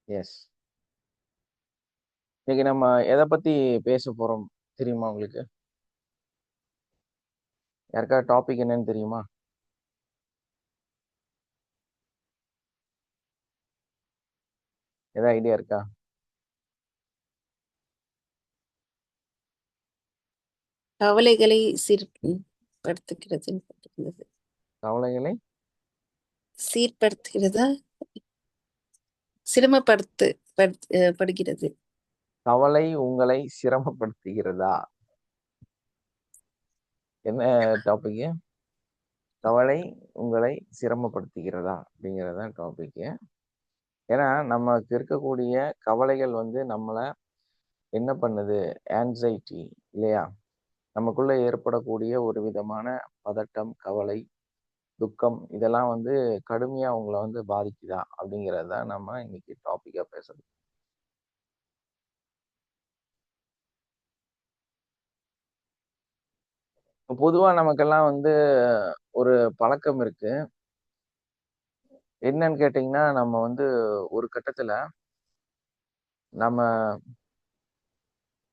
S. இன்னைக்கு நம்ம எத பத்தி பேச போறோம் தெரியுமா உங்களுக்கு? யாருக்காவது டாபிக் என்னன்னு தெரியுமா? ஏதாவது ஐடியா இருக்கா? கவலைகளை படுத்துகிறதுன்னு போட்டிருந்தது. கவலைகளை சீர்படுத்துகிறதா சிரமப்படுத்து படுகிறது. கவலை உங்களை சிரமப்படுத்துகிறதா? என்ன டாபிக்? கவலை உங்களை சிரமப்படுத்துகிறதா அப்படிங்கிறது தான் டாபிக். ஏன்னா நமக்கு இருக்கக்கூடிய கவலைகள் வந்து நம்மள என்ன பண்ணுது? ஆன்சைட்டி இல்லையா? நமக்குள்ள ஏற்படக்கூடிய ஒரு விதமான பதட்டம், கவலை, துக்கம் இதெல்லாம் வந்து கடுமையா உங்கள வந்து பாதிக்குதா? அப்படிங்கிறது தான் நம்ம இன்னைக்கு டாபிக்கா பேசணும். பொதுவா நமக்கெல்லாம் வந்து ஒரு பழக்கம் இருக்கு. என்னன்னு கேட்டீங்கன்னா, நம்ம வந்து ஒரு கட்டத்துல நம்ம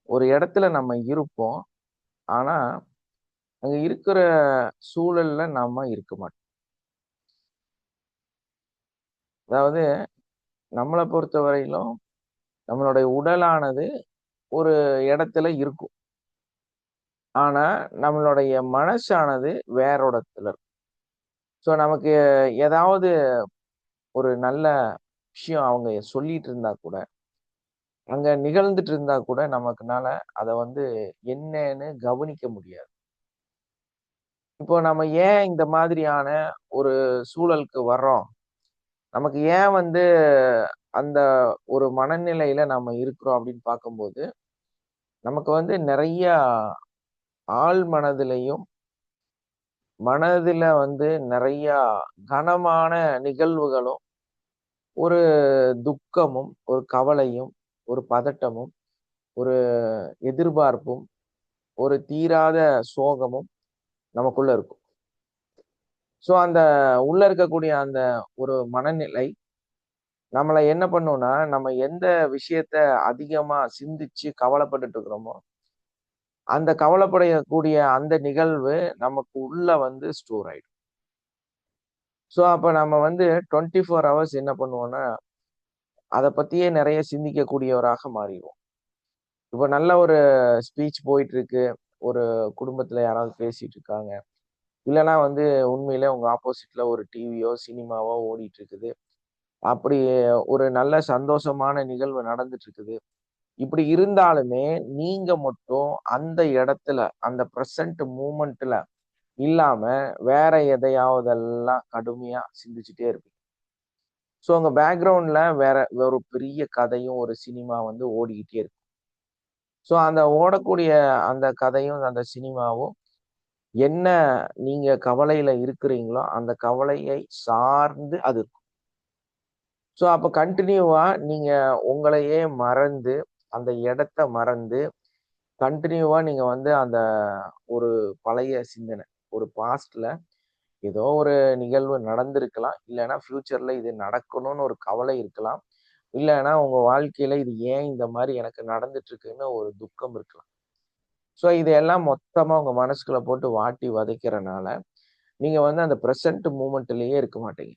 ஒரு இடத்துல நம்ம இருப்போம். ஆனா, அங்க இருக்கிற சூழல்ல நாம இருக்க மாட்டோம். அதாவது நம்மள பொறுத்தவரையிலும் நம்மளுடைய உடலானது ஒரு இடத்துல இருக்கும். ஆனா, நம்மளுடைய மனசானது வேற இடத்துல இருக்கும். ஸோ நமக்கு ஏதாவது ஒரு நல்ல விஷயம் அவங்க சொல்லிட்டு இருந்தா கூட, அங்க நிகழ்ந்துட்டு இருந்தா கூட நமக்குனால அத வந்து என்னன்னு கவனிக்க முடியாது. இப்போ நம்ம ஏன் இந்த மாதிரியான ஒரு சூழலுக்கு வர்றோம்? நமக்கு ஏன் வந்து அந்த ஒரு மனநிலையில நம்ம இருக்கிறோம் அப்படின்னு பார்க்கும்போது, நமக்கு வந்து நெறைய ஆழ் மனதிலயும், மனதில வந்து நெறைய கனமான நிகழ்வுகளும், ஒரு துக்கமும், ஒரு கவலையும், ஒரு பதட்டமும், ஒரு எதிர்பார்ப்பும், ஒரு தீராத சோகமும் நமக்குள்ள இருக்கும். ஸோ அந்த உள்ள இருக்கக்கூடிய அந்த ஒரு மனநிலை நம்மள என்ன பண்ணும்னா, நம்ம எந்த விஷயத்த அதிகமா சிந்திச்சு கவலைப்பட்டுட்டு இருக்கிறோமோ, அந்த கவலைப்படக்கூடிய அந்த நிகழ்வு நமக்கு உள்ள வந்து ஸ்டோர் ஆயிடும். ஸோ அப்ப நம்ம வந்து 24 ஹவர்ஸ் என்ன பண்ணுவோம்னா, அத பத்தியே நெறைய சிந்திக்கக்கூடியவராக மாறிருவோம். இப்ப நல்ல ஒரு ஸ்பீச் போயிட்டு இருக்கு. ஒரு குடும்பத்துல யாராவது பேசிட்டு இருக்காங்க. இல்லன்னா வந்து உண்மையிலே உங்க ஆப்போசிட்ல ஒரு டிவியோ, சினிமாவோ ஓடிட்டு இருக்குது. அப்படி ஒரு நல்ல சந்தோஷமான நிகழ்வு நடந்துட்டு இருக்குது. இப்படி இருந்தாலுமே, நீங்க மட்டும் அந்த இடத்துல, அந்த பிரசன்ட் மூமெண்ட்ல இல்லாம, வேற எதையாவதெல்லாம் கடுமையா சிந்திச்சுட்டே இருப்பீங்க. ஸோ உங்க பேக்கிரவுண்ட்ல வேற ஒரு பெரிய கதையும், ஒரு சினிமா வந்து ஓடிக்கிட்டே இருக்கு. ஸோ அந்த ஓடக்கூடிய அந்த கதையும், அந்த சினிமாவும் என்ன நீங்க கவலையில இருக்கிறீங்களோ, அந்த கவலையை சார்ந்து அது இருக்கும். ஸோ அப்ப கன்டினியூவா நீங்க உங்களையே மறந்து, அந்த இடத்த மறந்து, கன்டினியூவா நீங்க வந்து அந்த ஒரு பழைய சிந்தனை, ஒரு பாஸ்ட்ல ஏதோ ஒரு நிகழ்வு நடந்திருக்கலாம். இல்லன்னா ஃபியூச்சர்ல இது நடக்கணும்னு ஒரு கவலை இருக்கலாம். இல்லன்னா உங்க வாழ்க்கையில இது ஏன் இந்த மாரி எனக்கு நடந்துட்டு இருக்குன்னு ஒரு துக்கம் இருக்கலாம். ஸோ இதெல்லாம் மொத்தமா உங்க மனசுக்குள்ள போட்டு வாட்டி வதைக்கிறனால, நீங்க வந்து அந்த பிரசன்ட் மூமெண்ட்லயே இருக்க மாட்டீங்க.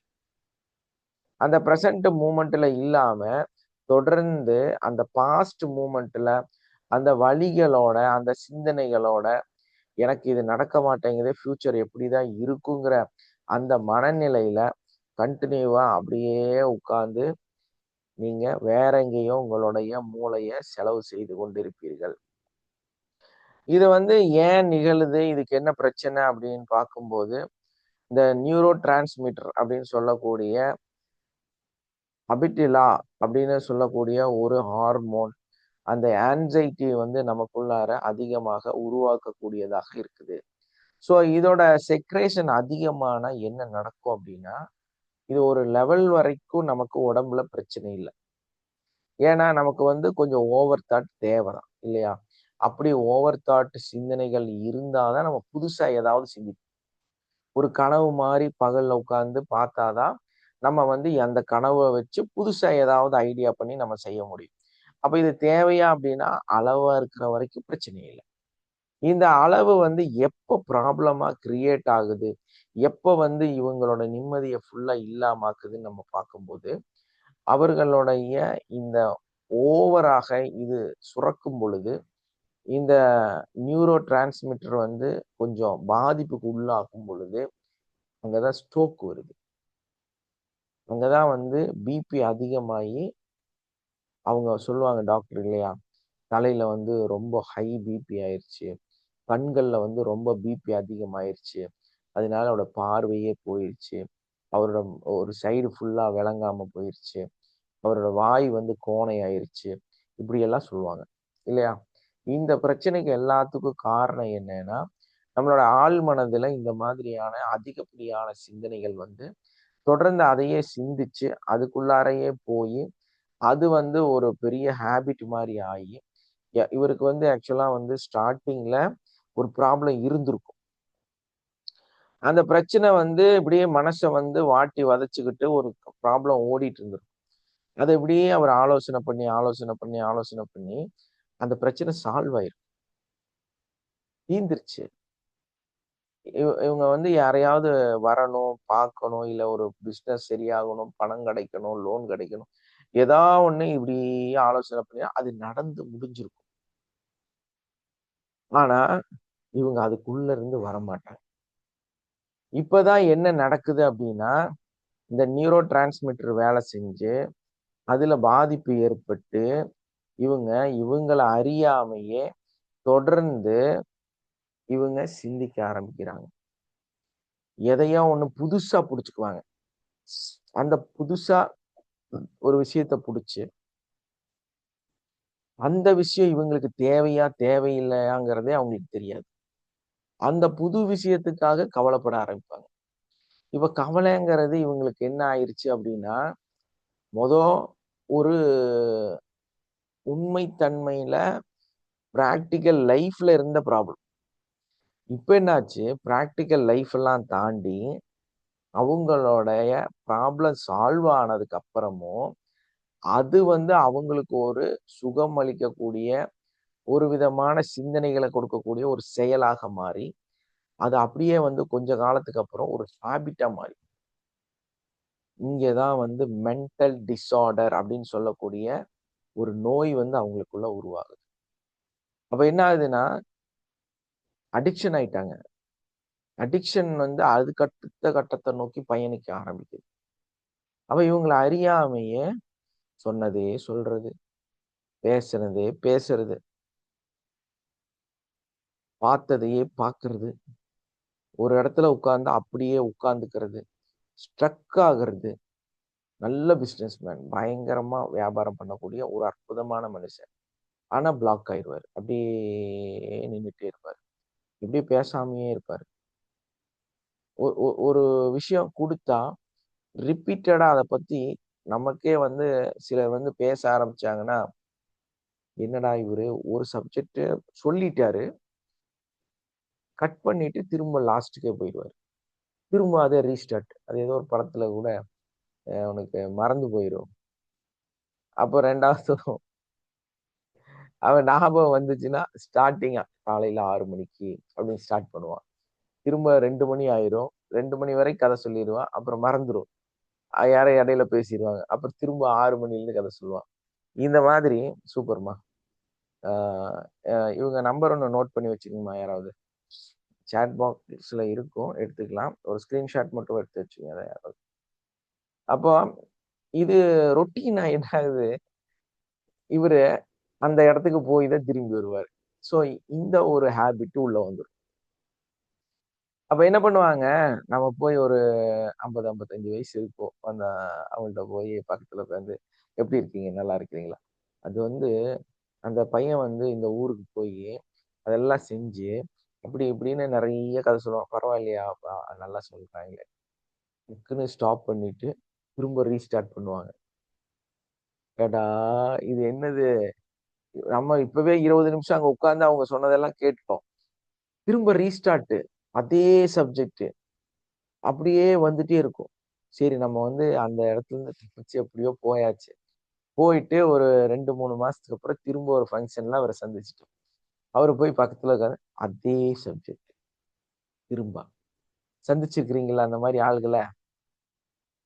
அந்த பிரசன்ட் மூமெண்ட்ல இல்லாம, தொடர்ந்து அந்த பாஸ்ட் மூமெண்ட்ல, அந்த வலிகளோட, அந்த சிந்தனைகளோட, எனக்கு இது நடக்க மாட்டேங்குது, ஃபியூச்சர் எப்படிதான் இருக்குங்கிற அந்த மனநிலையில கன்டினியூவா அப்படியே உட்கார்ந்து, நீங்க வேற எங்கேயோ உங்களுடைய மூளைய செலவு செய்து கொண்டிருப்பீர்கள். இது வந்து ஏன் நிகழுது? இதுக்கு என்ன பிரச்சனை அப்படின்னு பார்க்கும்போது, இந்த நியூரோ டிரான்ஸ்மிட்டர் அப்படின்னு சொல்லக்கூடிய அபிட்டிலா அப்படின்னு சொல்லக்கூடிய ஒரு ஹார்மோன், அந்த ஆங்சைட்டி வந்து நமக்குள்ளார அதிகமாக உருவாக்கக்கூடியதாக இருக்குது. ஸோ இதோட செக்ரேஷன் அதிகமானா என்ன நடக்கும் அப்படின்னா, இது ஒரு லெவல் வரைக்கும் நமக்கு உடம்புல பிரச்சனை இல்ல. ஏன்னா, நமக்கு வந்து கொஞ்சம் ஓவர் தாட் தேவைதான் இல்லையா? அப்படி ஓவர் தாட் சிந்தனைகள் இருந்தா தான் நம்ம புதுசா ஏதாவது சிந்திப்போம். ஒரு கனவு மாரி பகல்ல உட்கார்ந்து பார்த்தா தான், நம்ம வந்து அந்த கனவை வச்சு புதுசா ஏதாவது ஐடியா பண்ணி நம்ம செய்ய முடியும். அப்ப இது தேவையா அப்படின்னா, அளவா இருக்கிற வரைக்கும் பிரச்சனை இல்ல. இந்த அளவு வந்து எப்ப ப்ராப்ளமா கிரியேட் ஆகுது, எப்ப வந்து இவங்களோட நிம்மதிய ஃபுல்லா இல்லாமாக்குதுன்னு நம்ம பார்க்கும்போது, அவர்களுடைய இந்த ஓவராக இது சுரக்கும் பொழுது, இந்த நியூரோ டிரான்ஸ்மிட்டர் வந்து கொஞ்சம் பாதிப்புக்கு உள்ளாகும் பொழுது, அங்க தான் ஸ்ட்ரோக் வருது. அங்க தான் வந்து பிபி அதிகமாயி, அவங்க சொல்லுவாங்க டாக்டர் இல்லையா? தலையில வந்து ரொம்ப ஹை பிபி ஆயிருச்சு. கண்கள்ல வந்து ரொம்ப பிபி அதிகமாயிருச்சு. அதனால அவரோட பார்வையே போயிருச்சு. அவரோட ஒரு சைடு ஃபுல்லா விளங்காம போயிருச்சு. அவரோட வாய் வந்து கோணை ஆயிருச்சு. இப்படியெல்லாம் சொல்லுவாங்க. இல்லையா? இந்த பிரச்சனைக்கு எல்லாத்துக்கும் காரணம் என்னன்னா, நம்மளோட ஆழ் மனதுல இந்த மாதிரியான அதிகப்படியான சிந்தனைகள் வந்து தொடர்ந்து அதையே சிந்திச்சு, அதுக்குள்ளாரையே போயி, அது வந்து ஒரு பெரிய ஹேபிட் மாரி ஆயி, இவருக்கு வந்து ஆக்சுவலா வந்து ஸ்டார்ட்டிங்ல ஒரு ப்ராப்ளம் இருந்திருக்கும். அந்த பிரச்சனை வந்து இப்படியே மனச வந்து வாட்டி வதச்சுக்கிட்டு ஒரு ப்ராப்ளம் ஓடிட்டு இருந்திருக்கும். அத இப்படியே அவர் ஆலோசனை பண்ணி, ஆலோசனை பண்ணி, ஆலோசனை பண்ணி, அந்த பிரச்சனை சால்வ் ஆயிருக்கு. தீர்ந்துருச்சு. இவங்க வந்து யாரையாவது வரணும், பார்க்கணும், இல்ல ஒரு பிசினஸ் சரியாகணும், பணம் கிடைக்கணும், லோன் கிடைக்கணும். ஏதா ஒண்ணு இப்படி ஆலோசனை பண்ணி அது நடந்து முடிஞ்சிருக்கும். ஆனா, இவங்க அதுக்குள்ள இருந்து வரமாட்டாங்க. இப்பதான் என்ன நடக்குது அப்படின்னா, இந்த நியூரோ டிரான்ஸ்மிட்டர் வேலை செஞ்சு, அதுல பாதிப்பு ஏற்பட்டு, இவங்க இவங்கள அறியாமையே தொடர்ந்து இவங்க சிந்திக்க ஆரம்பிக்கிறாங்க. எதையோ ஒண்ணு புதுசா புடிச்சுக்குவாங்க. அந்த புதுசா ஒரு விஷயத்த புடிச்சு, அந்த விஷயம் இவங்களுக்கு தேவையா, தேவையில்லையாங்கிறதே அவங்களுக்கு தெரியாது. அந்த புது விஷயத்துக்காக கவலைப்பட ஆரம்பிப்பாங்க. இப்ப கவலைங்கிறது இவங்களுக்கு என்ன ஆயிருச்சு அப்படின்னா, மொத ஒரு உண்மை தன்மையில பிராக்டிகல் லைஃப்ல இருந்த ப்ராப்ளம். இப்ப என்னாச்சு, பிராக்டிகல் லைஃப் எல்லாம் தாண்டி, அவங்களுடைய ப்ராப்ளம் சால்வ் ஆனதுக்கு அப்புறமும், அது வந்து அவங்களுக்கு ஒரு சுகம் அளிக்கக்கூடிய, ஒரு விதமான சிந்தனைகள கொடுக்கக்கூடிய ஒரு செயலாக மாறி, அது அப்படியே வந்து கொஞ்ச காலத்துக்கு அப்புறம் ஒரு ஹேபிட்டா மாறி. இங்க தான் வந்து மென்டல் டிஸார்டர் அப்படின்னு சொல்லக்கூடிய ஒரு நோய் வந்து அவங்களுக்குள்ள உருவாகுது. அப்ப என்ன ஆகுதுன்னா, அடிக்ஷன் ஆயிட்டாங்க. அடிக்ஷன் வந்து அதுக்கு அடுத்த கட்டத்த நோக்கி பயணிக்க ஆரம்பிக்குது. அப்ப இவங்கள அறியாமையே சொன்னதே சொல்றது, பேசுனதே பேசுறது, பார்த்ததையே பார்க்கிறது, ஒரு இடத்துல உட்கார்ந்தா அப்படியே உட்கார்ந்துக்கிறது, ஸ்ட்ரக் ஆகுறது. நல்ல பிசினஸ்மேன். பயங்கரமா வியாபாரம் பண்ணக்கூடிய ஒரு அற்புதமான மனுஷன். ஆனா பிளாக் ஆயிருவாரு. அப்படியே நின்னுட்டே இருப்பாரு. இப்படியே பேசாமயே இருப்பாரு. ஒரு விஷயம் குடுத்தா, ரிப்பீட்டடா அத பத்தி நமக்கே வந்து சிலர் வந்து பேச ஆரம்பிச்சாங்கன்னா, என்னடா இவரு ஒரு சப்ஜெக்ட் சொல்லிட்டாரு. கட் பண்ணிட்டு திரும்ப லாஸ்ட்க்கே போயிருவாரு. திரும்ப அதே ரீஸ்டார்ட். அது ஏதோ ஒரு படத்துல கூட அவனுக்கு மறந்து போயிரும். அப்ப 2வது அவன் ஞாபகம் வந்துச்சுன்னா, ஸ்டார்ட்டிங்கா காலையில 6 மணிக்கு அப்படின்னு ஸ்டார்ட் பண்ணுவான். திரும்ப 2 மணி ஆயிரும். 2 மணி வரை கதை சொல்லிருவான். அப்புறம் மறந்துரும். யாரோ இடையில பேசிருவாங்க. அப்புறம் திரும்ப 6 மணிலேருந்து கதை சொல்லுவான். இந்த மாதிரி சூப்பர்மா. ஆ இவங்க நம்பர் ஒண்ணு நோட் பண்ணி வச்சுக்கணுமா யாராவது? சாட் பாக்ஸ்ல இருக்கும். எடுத்துக்கலாம். ஒரு ஸ்கிரீன்ஷாட் மட்டும் எடுத்து வச்சுக்கங்க அத யாராவது. அப்போ இது ரொட்டீனா என்ன ஆகுது, இவரு அந்த இடத்துக்கு போய் தான் திரும்பி வருவாரு. ஸோ இந்த ஒரு ஹேபிட் உள்ள வந்துரும். அப்ப என்ன பண்ணுவாங்க, நம்ம போய் ஒரு 50, 55 வயசு இருக்கும். அவங்கள்ட்ட போய் பக்கத்துல உட்கார்ந்து, "எப்படி இருக்கீங்க? நல்லா இருக்கிறீங்களா?" அது வந்து அந்த பையன் வந்து இந்த ஊருக்கு போயி, அதெல்லாம் செஞ்சு, அப்படி இப்படின்னு நெறைய கதை சொல்லுவான். "பரவாயில்லையாப்பா, நல்லா சொல்றாங்களே." டக்குன்னு ஸ்டாப் பண்ணிட்டு, திரும்ப ரீஸ்டார்ட் பண்ணுவாங்க. "ஏடா, இது என்னது? நம்ம இப்பவே 20 நிமிஷம் அங்க உட்கார்ந்து அவங்க சொன்னதெல்லாம் கேட்டுட்டோம். திரும்ப ரீஸ்டார்ட். அதே சப்ஜெக்ட். அப்படியே வந்துட்டே இருக்கும். சரி நம்ம வந்து அந்த இடத்துல இருந்து தப்பிச்சு எப்படியோ போயாச்சு. போயிட்டு ஒரு 2, 3 மாசத்துக்கு அப்புறம் திரும்ப ஒரு ஃபங்ஷன்ல அவர சந்திச்சுட்டோம். அவரு போய் பக்கத்துல உட்கார்ந்து அதே சப்ஜெக்ட் திரும்ப. சந்திச்சிருக்கிறீங்களா அந்த மாரி ஆள்கள?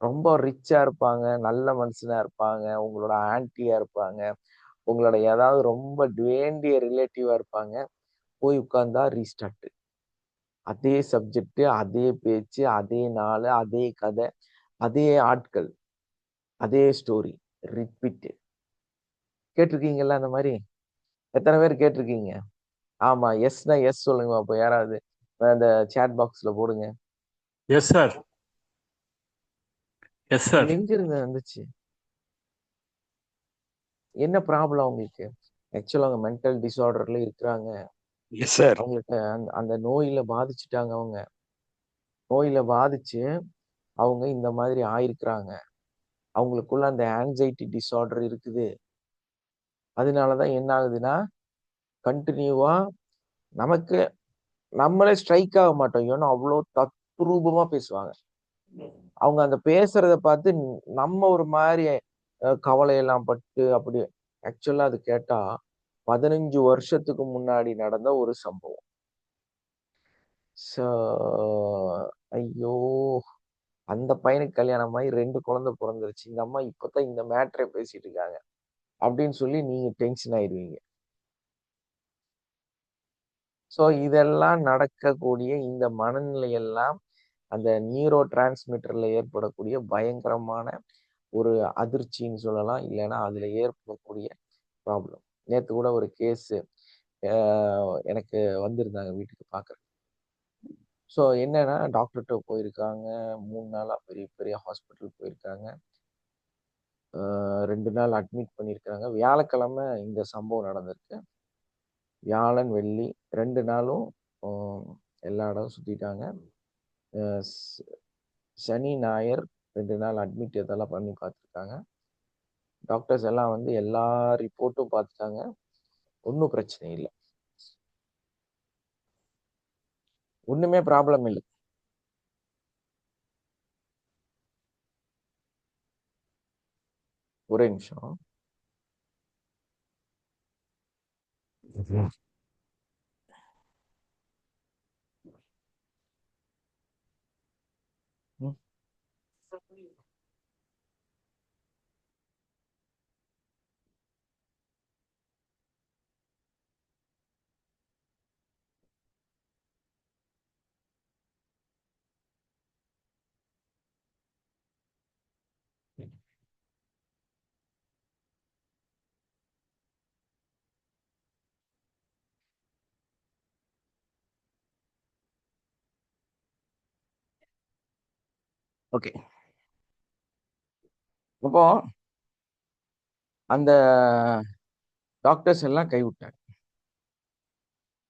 ரொம்ப ரிச்சா இருப்பாங்க, நல்ல மனுஷனா இருப்பாங்க, உங்களோட ஆன்டியா இருப்பாங்க, உங்களோட ஏதாவது ரொம்ப வேண்டிய ரிலேட்டிவா இருப்பாங்க. போய் உட்கார்ந்தா ரீஸ்டார்ட். அதே சப்ஜெக்ட், அதே பேச்சு, அதே நாளு, அதே கதை, அதே ஆட்கள், அதே ஸ்டோரி. ரிப்பீட். கேட்டிருக்கீங்கல்ல அந்த மாரி? எத்தன பேர் கேட்டிருக்கீங்க? ஆமா. எஸ்னா எஸ் சொல்லுங்க பாப்போம். யாராவது அந்த சாட் பாக்ஸ்ல போடுங்க. S sir. எஸ் இது சார். எங்க இருந்து வந்துச்சு? என்ன ப்ராப்ளம் அவங்களுக்கு? ஆக்சுவலா அவங்க மென்டல் டிஸார்டர்ல இருக்கிறாங்க. Yes sir. அவங்களுக்கு அந்த அந்த நோயில பாதிச்சுட்டாங்க அவங்க. நோயில பாதிச்சு, அவங்க இந்த மாதிரி ஆயிருக்கிறாங்க. அவங்களுக்குள்ள அந்த ஆங்ஸைட்டி டிஸார்டர் இருக்குது. அதனால தான் என்ன ஆகுதுன்னா, கன்டினியூவா நமக்கு நம்மளே ஸ்ட்ரைக் ஆக மாட்டோம். ஏன்னா அவ்ளோ தத்ரூபமா பேசுவாங்க. அவங்க அந்த பேசுறத பார்த்து நம்ம ஒரு மாரி கவலையெல்லாம் பட்டு அப்படி ஆக்சுவலா அது கேட்டா 15 வருஷத்துக்கு முன்னாடி நடந்த ஒரு சம்பவம். ஸோ ஐயோ! அந்த பையனுக்கு கல்யாணம் ஆகி 2 குழந்தை பொறந்துருச்சு. இந்த அம்மா இப்பதான் இந்த மேட்டரே பேசிட்டு இருக்காங்க. அப்படின்னு சொல்லி நீங்க டென்ஷன் ஆயிருவீங்க. ஸோ இதெல்லாம் நடக்கக்கூடிய இந்த மனநிலை எல்லாம் அந்த நியூரோ டிரான்ஸ்மிட்டர்ல ஏற்படக்கூடிய பயங்கரமான ஒரு அதிர்ச்சின்னு சொல்லலாம். இல்லைன்னா அதுல ஏற்படக்கூடிய ப்ராப்ளம். நேத்து கூட ஒரு கேஸ் எனக்கு வந்திருந்தாங்க வீட்டுக்கு பார்க்கறக்கு. ஸோ என்னன்னா டாக்டர்ட்ட போயிருக்காங்க. 3 நாளா பெரிய பெரிய ஹாஸ்பிட்டல் போயிருக்காங்க. 2 நாள் அட்மிட் பண்ணியிருக்காங்க. வியாழக்கிழமை இந்த சம்பவம் நடந்திருக்கு. வியாழன், வெள்ளி 2 நாளும் ம், எல்லா இடமும் சுத்திட்டாங்க. அஹ் ஸ்- சனி, ஞாயிறு 2 நாள் அட்மிட் இதெல்லாம் பண்ணி பார்த்துருக்காங்க. டாக்டர்ஸ் எல்லாம் வந்து எல்லா ரிப்போர்ட்டும் பார்த்துட்டாங்க. ஒன்றும் பிரச்சனை இல்லை. ஒண்ணுமே ப்ராப்ளம் இல்லை. ஒரே நிமிஷம். ம். ஓகே. அப்போ அந்த டாக்டர்ஸ் எல்லாம் கைவிட்டாங்க.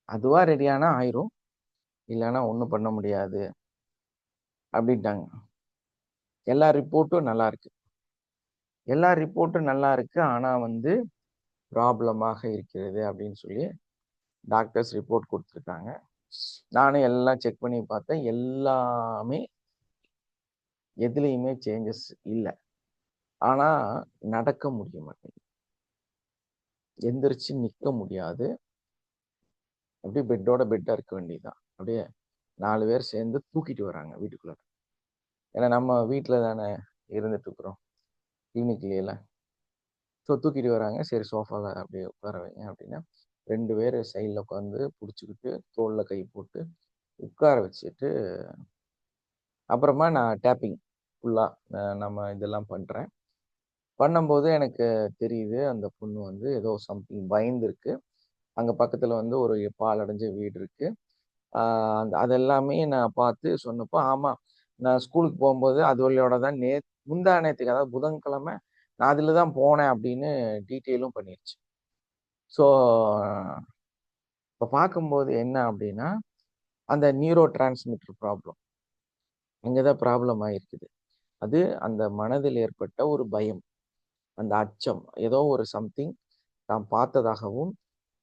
அதுவா ரெடியானா ஆயிரும். இல்லைன்னா ஒண்ணும் பண்ண முடியாது அப்படின்ட்டாங்க. எல்லா ரிப்போர்ட்டும் நல்லா இருக்கு. எல்லா ரிப்போர்ட்டும் நல்லா இருக்கு. ஆனா வந்து ப்ராப்ளமாக இருக்கிறது அப்படின்னு சொல்லி டாக்டர்ஸ் ரிப்போர்ட் கொடுத்துருக்காங்க. நானும் எல்லாம் செக் பண்ணி பார்த்தேன். எல்லாமே எதுலையுமே சேஞ்சஸ் இல்லை. ஆனா நடக்க முடிய மாட்டேங்குது. எந்திரிச்சு நிக்க முடியாது. அப்படியே பெட்டோட பெட்டா இருக்க வேண்டியதுதான். அப்படியே 4 பேர் சேர்ந்து தூக்கிட்டு வராங்க வீட்டுக்குள்ள. ஏன்னா நம்ம வீட்டுல தானே இருந்துட்டு இருக்கிறோம். கிளினிக்ல. ஸோ தூக்கிட்டு வராங்க. சரி சோஃபால அப்படியே உட்கார வைங்க அப்படின்னா 2 பேர் சைடில் உட்காந்து பிடிச்சிக்கிட்டு தோல்ல கை போட்டு உட்கார வச்சுட்டு அப்புறமா நான் டேப்பிங் ஃபுல்லா நம்ம இதெல்லாம் பண்றேன். பண்ணும்போது எனக்கு தெரியுது அந்த பொண்ணு வந்து ஏதோ சம்திங் பயந்துருக்கு. அங்க பக்கத்துல வந்து ஒரு பாழடைஞ்ச வீடு இருக்கு. அந்த அதெல்லாமே நான் பார்த்து சொன்னப்போ ஆமா நான் ஸ்கூலுக்கு போகும்போது அது வழியோட தான் முந்தா நேத்துக்கு அதாவது புதன்கிழமை நான் அதுல தான் போனேன் அப்படின்னு டீட்டெயிலும் பண்ணிருச்சு. ஸோ இப்போ பார்க்கும்போது என்ன அப்படின்னா அந்த நியூரோ டிரான்ஸ்மிட்டர் ப்ராப்ளம் அங்கதான் ப்ராப்ளம் ஆயிருக்குது. அது அந்த மனதில் ஏற்பட்ட ஒரு பயம், அந்த அச்சம், ஏதோ ஒரு சம்திங் தாம் பார்த்ததாகவும்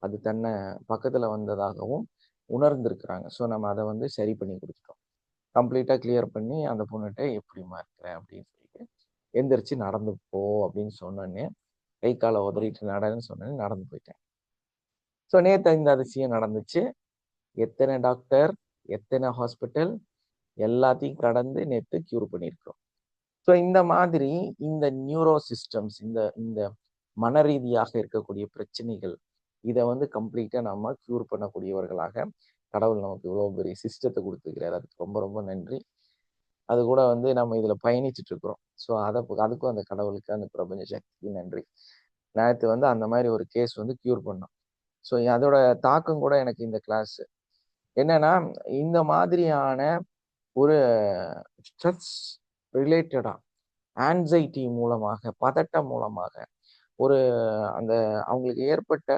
அது தன்னை பக்கத்துல வந்ததாகவும் உணர்ந்திருக்கிறாங்க. ஸோ நம்ம அதை வந்து சரி பண்ணி கொடுத்துட்டோம். கம்ப்ளீட்டா கிளியர் பண்ணி அந்த பொண்ணுகிட்ட எப்படிமா இருக்கிற அப்படின்னு சொல்லிட்டு எந்திரிச்சு நடந்து போ அப்படின்னு சொன்னோன்னே கை காலை உதறிட்டு நடன்னு சொன்னோன்னே நடந்து போயிட்டேன். ஸோ நேற்று இந்த அதிசயம் நடந்துச்சு. எத்தனை டாக்டர், எத்தனை ஹாஸ்பிட்டல் எல்லாத்தையும் கடந்து நேற்று கியூர் பண்ணியிருக்கிறோம். ஸோ இந்த மாதிரி இந்த நியூரோ சிஸ்டம்ஸ், இந்த இந்த மன ரீதியாக இருக்கக்கூடிய பிரச்சனைகள், இதை வந்து கம்ப்ளீட்டா நம்ம கியூர் பண்ணக்கூடியவர்களாக கடவுள் நமக்கு இவ்வளவு பெரிய சிஸ்டத்தை கொடுத்துருக்கிறார். அதுக்கு ரொம்ப ரொம்ப நன்றி. அது கூட வந்து நம்ம இதுல பயணிச்சுட்டு இருக்கிறோம். ஸோ அதுக்கும் அந்த கடவுளுக்கு, அந்த பிரபஞ்ச சக்திக்கு நன்றி. நேற்று வந்து அந்த மாதிரி ஒரு கேஸ் வந்து கியூர் பண்ணோம். ஸோ அதோட தாக்கம் கூட எனக்கு இந்த கிளாஸ் என்னன்னா, இந்த மாதிரியான ஒரு ஸ்ட்ரெஸ் ரிலேட்டடா ஆன்சைட்டி மூலமாக, பதட்டம் மூலமாக, ஒரு அந்த அவங்களுக்கு ஏற்பட்ட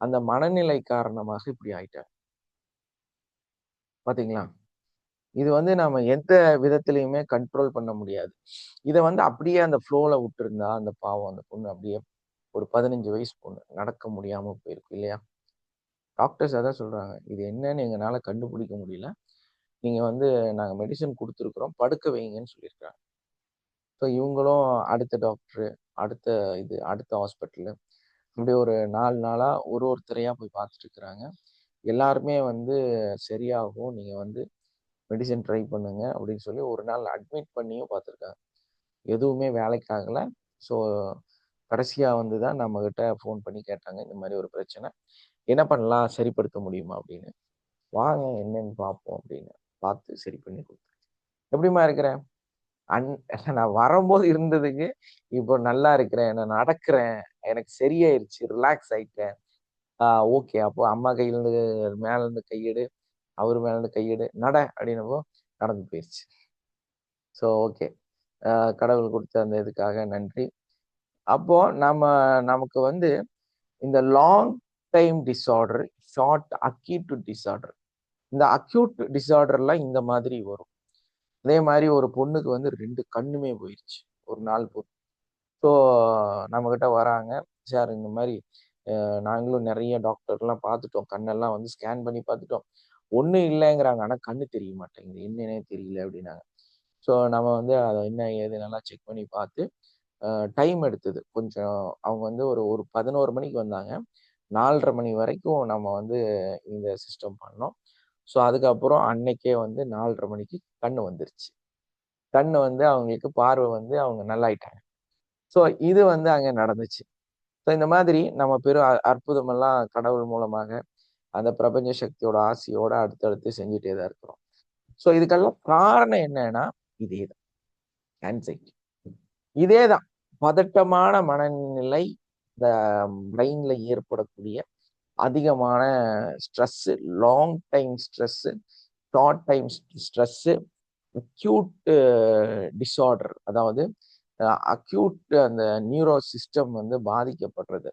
அந்த மனநிலை காரணமாக இப்படி ஆயிட்டாங்க. பாத்தீங்களா? இது வந்து நம்ம எந்த விதத்திலையுமே கண்ட்ரோல் பண்ண முடியாது. இதை வந்து அப்படியே அந்த ஃப்ளோல விட்டுருந்தா அந்த பாவம் அந்த பொண்ணு அப்படியே ஒரு 15 வயசு பொண்ணு நடக்க முடியாம போயிருக்கு இல்லையா? டாக்டர்ஸ் அதான் சொல்றாங்க, இது என்னன்னு எங்களால கண்டுபிடிக்க முடியல, நீங்க வந்து நாங்க மெடிசன் கொடுத்துருக்குறோம், படுக்க வைங்கன்னு சொல்லியிருக்காங்க. ஸோ இவங்களும் அடுத்த டாக்டரு, அடுத்த ஹாஸ்பிட்டலு, இப்படி ஒரு 4 நாளா ஒருத்தரையா போய் பார்த்துட்டு இருக்கிறாங்க. எல்லாருமே வந்து சரியாகும், நீங்க வந்து மெடிசன் ட்ரை பண்ணுங்க அப்படின்னு சொல்லி ஒரு நாள் அட்மிட் பண்ணியும் பார்த்துருக்காங்க. எதுவுமே வேலைக்கு ஆகலை. ஸோ கடைசியாக வந்து தான் நம்மக்கிட்ட ஃபோன் பண்ணி கேட்டாங்க, இந்த மாதிரி ஒரு பிரச்சனை, என்ன பண்ணலாம், சரிப்படுத்த முடியுமா அப்படின்னு. வாங்க என்னன்னு பார்ப்போம் அப்படின்னு பார்த்து சரி பண்ணி கொடுத்தேன். எப்படிமா இருக்கிறேன்? நான் வரும்போது இருந்ததுக்கு இப்போ நல்லா இருக்கிறேன், நான் நடக்கிறேன், எனக்கு சரியாயிருச்சு, ரிலாக்ஸ் ஆயிட்டேன். ஓகே, அப்போ அம்மா கையிலேருந்து மேலேருந்து கையெடு, அவர் மேலேருந்து கையெடு, நட அப்படின்னப்போ நடந்து போயிடுச்சு. ஸோ ஓகே, கடவுள் கொடுத்த அந்த இதுக்காக நன்றி. அப்போ நமக்கு வந்து இந்த long time disorder, short acute disorder, இந்த அக்யூட் டிஸார்டர்லாம் இந்த மாதிரி வரும். அதே மாதிரி ஒரு பொண்ணுக்கு வந்து 2 கண்ணுமே போயிடுச்சு ஒரு நாள் பொண்ணு. ஸோ நம்மக்கிட்ட வராங்க, சார் இந்த மாதிரி நாங்களும் நிறைய டாக்டர்லாம் பார்த்துட்டோம், கண்ணெல்லாம் வந்து ஸ்கேன் பண்ணி பார்த்துட்டோம், ஒன்றும் இல்லைங்கிறாங்க, ஆனால் கண்ணு தெரிய மாட்டேங்குது, என்னன்னே தெரியல அப்படின்னாங்க. ஸோ நம்ம வந்து அதை என்ன ஏது நல்லா செக் பண்ணி பார்த்து டைம் எடுத்தது கொஞ்சம். அவங்க வந்து ஒரு 11 மணிக்கு வந்தாங்க, 4:30 மணி வரைக்கும் நம்ம வந்து இந்த சிஸ்டம் பண்ணோம். ஸோ அதுக்கப்புறம் அன்னைக்கே வந்து 4:30 மணிக்கு கண்ணு வந்துருச்சு. கண்ணு வந்து அவங்களுக்கு பார்வை வந்து அவங்க நல்லாயிட்டாங்க. ஸோ இது வந்து அங்கே நடந்துச்சு. ஸோ இந்த மாதிரி நம்ம பெரும் அற்புதமெல்லாம் கடவுள் மூலமாக அந்த பிரபஞ்ச சக்தியோட ஆசையோட அடுத்தடுத்து செஞ்சுட்டே தான் இருக்கிறோம். ஸோ இதுக்கெல்லாம் காரணம் என்னன்னா இதே தான், ஆன்சைட்டி. இதே தான் பதட்டமான மனநிலை, இந்த பிரெயின்ல ஏற்படக்கூடிய அதிகமான stress, long time stress, short time stress, acute disorder, அதாவது அக்யூட் அந்த நியூரோ சிஸ்டம் வந்து பாதிக்கப்படுறது,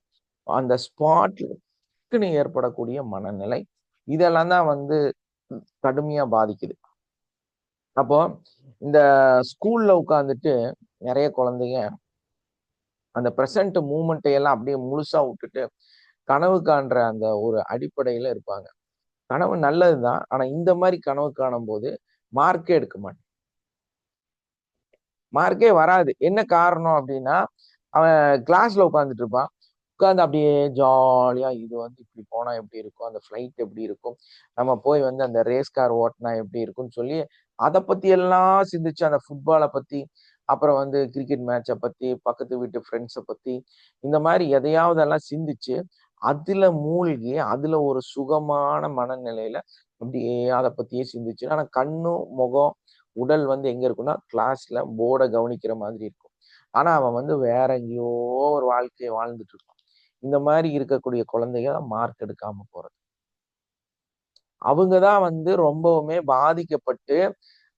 அந்த ஸ்பாட்னு ஏற்படக்கூடிய மனநிலை, இதெல்லாம் தான் வந்து கடுமையா பாதிக்குது. அப்போ இந்த ஸ்கூல்ல உட்காந்துட்டு நிறைய குழந்தைங்க அந்த ப்ரெசன்ட் மூமெண்ட்டை எல்லாம் அப்படியே முழுசா விட்டுட்டு கனவு காண்ற அந்த ஒரு அடிப்படையில இருப்பாங்க. கனவு நல்லதுதான், ஆனா இந்த மாதிரி கனவு காணும் போது மார்க்கே எடுக்க மாட்டேன், மார்க்கே வராது. என்ன காரணம் அப்படின்னா, அவன் கிளாஸ்ல உட்காந்துட்டு இருப்பான், உட்காந்து அப்படியே ஜாலியா இது வந்து இப்படி போனா எப்படி இருக்கும், அந்த ஃபிளைட் எப்படி இருக்கும், நம்ம போய் வந்து அந்த ரேஸ் கார் ஓட்டினா எப்படி இருக்கும்னு சொல்லி அதை பத்தி எல்லாம் சிந்திச்சு, அந்த ஃபுட்பாலை பத்தி, அப்புறம் வந்து கிரிக்கெட் மேட்சை பத்தி, பக்கத்து வீட்டு ஃப்ரெண்ட்ஸை பத்தி, இந்த மாதிரி எதையாவது எல்லாம் சிந்திச்சு அதுல மூழ்கி அதுல ஒரு சுகமான மனநிலையில அப்படியே அதை பத்தியே சிந்திச்சு, ஆனா கண்ணும் முகம் உடல் வந்து எங்க இருக்குன்னா கிளாஸ்ல போர்டை கவனிக்கிற மாதிரி இருக்கும். ஆனா அவன் வந்து வேற எங்கேயோ ஒரு வாழ்க்கையை வாழ்ந்துட்டு இருக்கான். இந்த மாதிரி இருக்கக்கூடிய குழந்தைங்க மார்க் எடுக்காம போறது, அவங்கதான் வந்து ரொம்பவுமே பாதிக்கப்பட்டு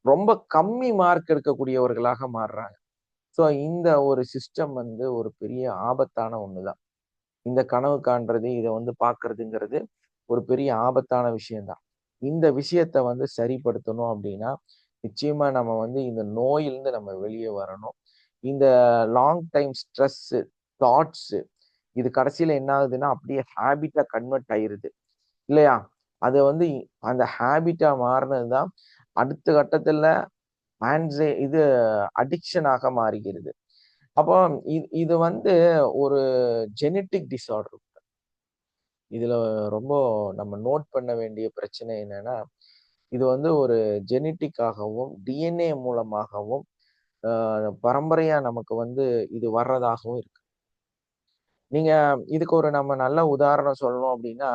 ரொம்ப கம்மி மார்க் எடுக்கக்கூடியவர்களாக மாறுறாங்க. ஸோ இந்த ஒரு சிஸ்டம் வந்து ஒரு பெரிய ஆபத்தான ஒண்ணுதான். இந்த கனவு காண்றது, இதை வந்து பாக்குறதுங்கிறது ஒரு பெரிய ஆபத்தான விஷயம்தான். இந்த விஷயத்த வந்து சரிப்படுத்தணும் அப்படின்னா நிச்சயமா நம்ம வந்து இந்த நோயிலிருந்து நம்ம வெளியே வரணும். இந்த லாங் டைம் ஸ்ட்ரெஸ் தாட்ஸ், இது கடைசியில என்ன ஆகுதுன்னா அப்படியே ஹேபிட்டா கன்வெர்ட் ஆயிருது இல்லையா? அது வந்து அந்த ஹேபிட்டா மாறினதுதான் அடுத்த கட்டத்துல இது அடிக்ஷனாக மாறுகிறது. அப்போ இது வந்து ஒரு ஜெனட்டிக் டிஸார்டர். இதுல ரொம்ப நம்ம நோட் பண்ண வேண்டிய பிரச்சனை என்னன்னா, இது வந்து ஒரு ஜெனட்டிக்காகவும் டிஎன்ஏ மூலமாகவும் பரம்பரையா நமக்கு வந்து இது வர்றதாகவும் இருக்கு. நீங்க இதுக்கு ஒரு நம்ம நல்ல உதாரணம் சொல்லணும் அப்படின்னா,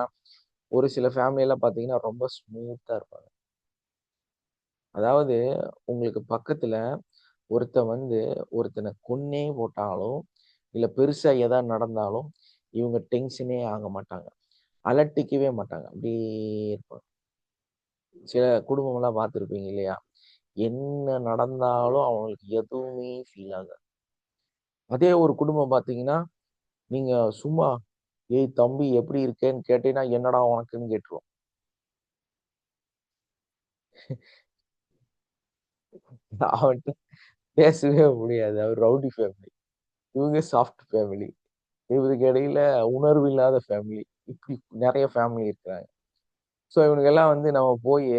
ஒரு சில ஃபேமிலியெல்லாம் பார்த்தீங்கன்னா ரொம்ப ஸ்மூத்தா இருப்பாங்க. அதாவது உங்களுக்கு பக்கத்துல ஒருத்தன் வந்து ஒருத்தனை கொன்னே போட்டாலும், இல்ல பெருசா எதா நடந்தாலும், இவங்க டென்ஷனே ஆக மாட்டாங்க. அலட்டிக்கவே மாட்டாங்க. அப்படியே இருப்பாங்க. சில குடும்பம்லாம் பார்த்துருப்பீங்க இல்லையா? என்ன நடந்தாலும் அவங்களுக்கு எதுவுமே ஃபீல் ஆகாது. அதே ஒரு குடும்பம் பார்த்தீங்கன்னா, நீங்க சும்மா, "ஏய் தம்பி எப்படி இருக்கேன்னு?" கேட்டீங்கன்னா, "என்னடா உனக்குன்னு?" கேட்டுருவான். அவன்ட்ட பேசவே முடியாது. அவர் ரவுடி ஃபேமிலி. இவங்க சாஃப்ட் ஃபேமிலி. இவருக்கு இடையில உணர்வு இல்லாத ஃபேமிலி. இப்படி நெறைய ஃபேமிலி இருக்கிறாங்க. ஸோ இவனுங்கெல்லாம் வந்து நம்ம போயி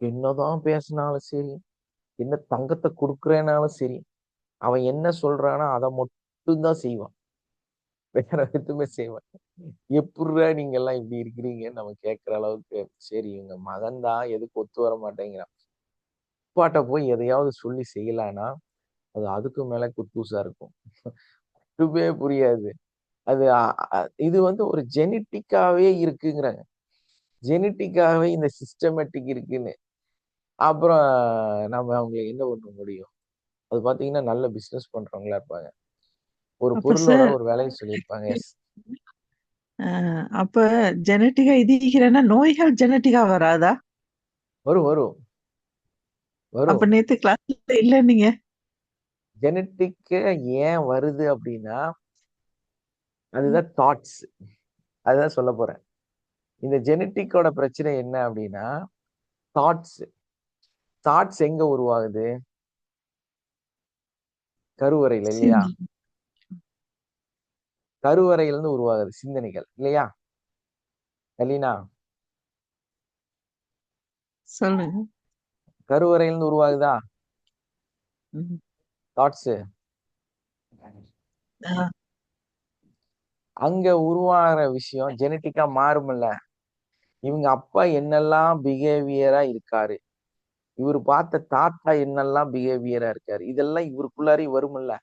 என்னதான் பேசினாலும் சரி, என்ன தங்கத்த குடுக்குறேன்னாலும் சரி, அவன் என்ன சொல்றானோ அத மட்டும் தான் செய்வான். வேற எதுவுமே செய்ய மாட்டான். எப்புட்றா நீங்கலாம் இப்படி இருக்கிறீங்கன்னு நம்ம கேட்கிற அளவுக்கு, சரி இவங்க மகன் தான் எதுக்கு ஒத்து வர மாட்டேங்கிறான். அப்பாட்ட போய் எதையாவது சொல்லி செய்யலான்னா, அது அதுக்கு மேல குத்தூசா இருக்கும். ஒண்ணுமே புரியாது. அது அ அ இது வந்து ஒரு ஜெனடிக்காவே இருக்குங்கிறாங்க. ஜெனடிக்காவே இந்த சிஸ்டமேட்டிக் இருக்குன்னு. அப்புறம் நம்ம அவங்கள என்ன பண்ண முடியும்? அது பார்த்தீங்கன்னா, நல்ல பிசினஸ் பண்றவங்களா இருப்பாங்க. ஒரு அப்ப பொருளோட சார் ஒரு விலைய சொல்லியிருப்பாங்க. எஸ். அப்ப ஜெனட்டிக்கா ಇದೀಗಿರನ நோய்கள் ஜெனட்டிக்கா வராதா? வரும், வரும், அப்ப வரும். நேத்து கிளாஸ்ல இல்ல நீங்க. ஜெனடிக் ஏன் வருது அப்படின்னா, அதுதான் தாட்ஸ். அதுதான் சொல்லப் போறேன். இந்த ஜெனடிக்கோட பிரச்சனை என்ன அப்படின்னா, தாட்ஸ். தாட்ஸ் எங்க உருவாகுது? கருவறையில இல்லையா? சரி. கருவறையிலிருந்து உருவாகுது சிந்தனைகள் இல்லையா? கலீனா, சொல்லுங்க. கருவறையிலிருந்து உருவாகுதா ம். தாட்ஸ்? ஆ, அங்க உருவாகுற விஷயம் ஜெனடிக்கா மாறும்ல. இவங்க அப்பா என்னெல்லாம் பிஹேவியரா இருக்காரு, இவரு பார்த்த தாத்தா என்னெல்லாம் பிஹேவியரா இருக்காரு, இதெல்லாம் இவருக்குள்ளாரே வரும்ல,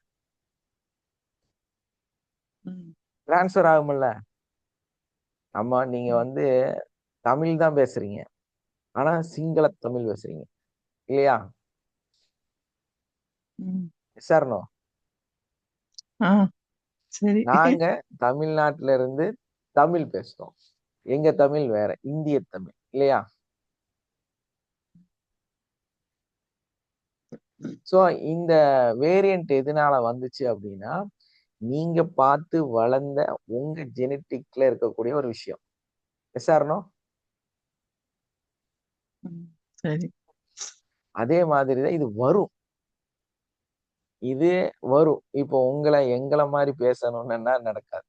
ம். டிரான்ஸ்ஃபர் ஆகும்ல. நீங்க ம். வந்து தமிழ் தான் பேசுறீங்க. ஆனா சிங்கள தமிழ் பேசுறீங்க இல்லையா? ம். S or no? ஆ, சரி. நாங்க தமிழ்நாட்டுல இருந்து தமிழ் பேசுறோம். எங்க தமிழ் வேற, இந்திய தமிழ் இல்லையா? சோ இந்த வேரியன்ட் எதனால வந்துச்சு அப்படின்னா, நீங்க பார்த்து வளர்ந்த உங்க ஜெனடிக்ல இருக்கக்கூடிய ஒரு விஷயம். Yes or no? ம். சரி. அதே மாதிரிதான் இது வரும். இது வரும். இப்போ எங்கள மாரி பேசணும்னா நடக்காது.